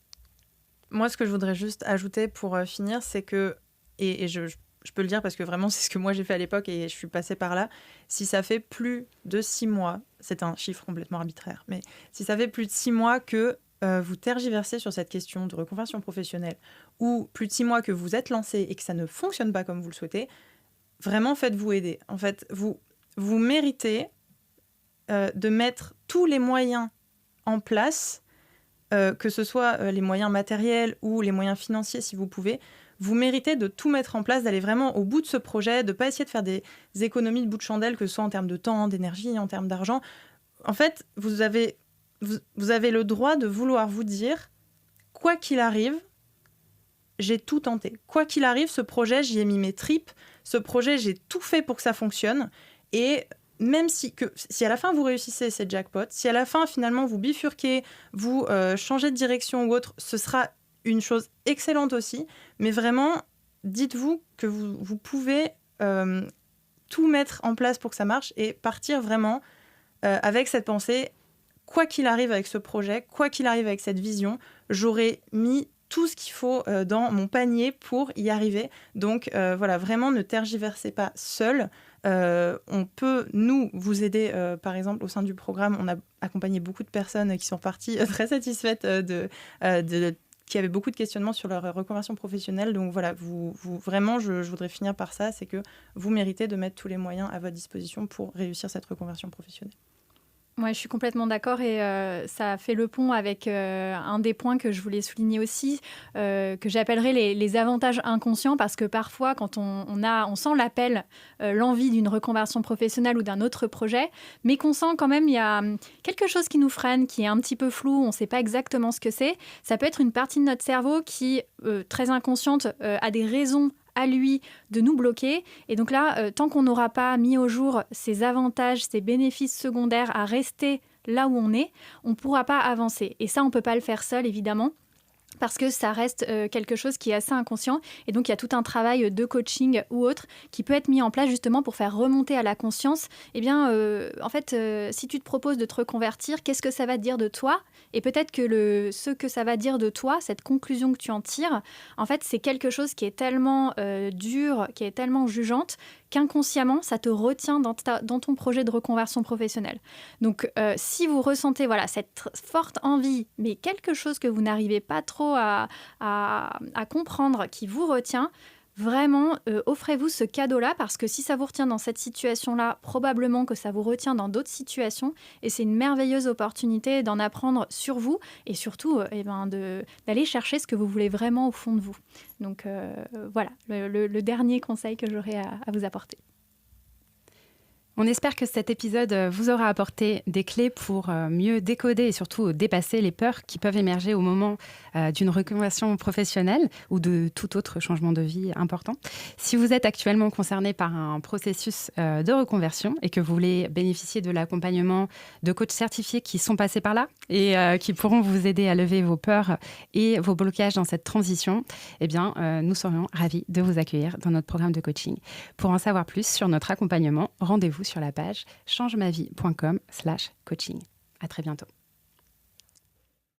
Moi, ce que je voudrais juste ajouter pour finir, c'est que, et je peux le dire parce que vraiment, c'est ce que moi j'ai fait à l'époque et je suis passée par là, si ça fait plus de 6 mois, c'est un chiffre complètement arbitraire, mais si ça fait plus de 6 mois que vous tergiversez sur cette question de reconversion professionnelle, ou plus de 6 mois que vous êtes lancé et que ça ne fonctionne pas comme vous le souhaitez, vraiment faites-vous aider. En fait, vous méritez de mettre tous les moyens en place, que ce soit les moyens matériels ou les moyens financiers si vous pouvez. Vous méritez de tout mettre en place, d'aller vraiment au bout de ce projet, de ne pas essayer de faire des économies de bout de chandelle, que ce soit en termes de temps, d'énergie, en termes d'argent. En fait, vous avez le droit de vouloir vous dire, quoi qu'il arrive, j'ai tout tenté. Quoi qu'il arrive, ce projet, j'y ai mis mes tripes. Ce projet, j'ai tout fait pour que ça fonctionne. Et même si à la fin vous réussissez, c'est jackpot. Si à la fin, finalement, vous bifurquez, vous changez de direction ou autre, ce sera une chose excellente aussi. Mais vraiment, dites-vous que vous pouvez tout mettre en place pour que ça marche et partir vraiment avec cette pensée, quoi qu'il arrive avec ce projet, quoi qu'il arrive avec cette vision, j'aurais mis tout ce qu'il faut dans mon panier pour y arriver. Donc vraiment, ne tergiversez pas seul. On peut, nous, vous aider, par exemple, au sein du programme. On a accompagné beaucoup de personnes qui sont parties très satisfaites qui avaient beaucoup de questionnements sur leur reconversion professionnelle. Donc voilà, vraiment, je voudrais finir par ça, c'est que vous méritez de mettre tous les moyens à votre disposition pour réussir cette reconversion professionnelle. Moi, je suis complètement d'accord et ça fait le pont avec un des points que je voulais souligner aussi, que j'appellerais les avantages inconscients, parce que parfois, quand on sent l'appel, l'envie d'une reconversion professionnelle ou d'un autre projet, mais qu'on sent quand même il y a quelque chose qui nous freine, qui est un petit peu flou, on ne sait pas exactement ce que c'est. Ça peut être une partie de notre cerveau qui, très inconsciente, a des raisons à lui de nous bloquer. Et donc là, tant qu'on n'aura pas mis au jour ces avantages, ces bénéfices secondaires à rester là où on est, on ne pourra pas avancer. Et ça, on ne peut pas le faire seul, évidemment, parce que ça reste quelque chose qui est assez inconscient. Et donc, il y a tout un travail de coaching ou autre qui peut être mis en place justement pour faire remonter à la conscience. Eh bien, en fait, si tu te proposes de te reconvertir, qu'est-ce que ça va te dire de toi ? Et peut-être que ce que ça va dire de toi, cette conclusion que tu en tires, en fait, c'est quelque chose qui est tellement dur, qui est tellement jugeante, qu'inconsciemment, ça te retient dans ton projet de reconversion professionnelle. Donc, si vous ressentez cette forte envie, mais quelque chose que vous n'arrivez pas trop à comprendre, qui vous retient, vraiment, offrez-vous ce cadeau-là, parce que si ça vous retient dans cette situation-là, probablement que ça vous retient dans d'autres situations, et c'est une merveilleuse opportunité d'en apprendre sur vous, et surtout d'aller chercher ce que vous voulez vraiment au fond de vous. Donc voilà, le dernier conseil que j'aurais à vous apporter. On espère que cet épisode vous aura apporté des clés pour mieux décoder et surtout dépasser les peurs qui peuvent émerger au moment d'une reconversion professionnelle ou de tout autre changement de vie important. Si vous êtes actuellement concerné par un processus de reconversion et que vous voulez bénéficier de l'accompagnement de coachs certifiés qui sont passés par là et qui pourront vous aider à lever vos peurs et vos blocages dans cette transition, eh bien, nous serions ravis de vous accueillir dans notre programme de coaching. Pour en savoir plus sur notre accompagnement, rendez-vous sur la page changemavie.com/coaching. À très bientôt.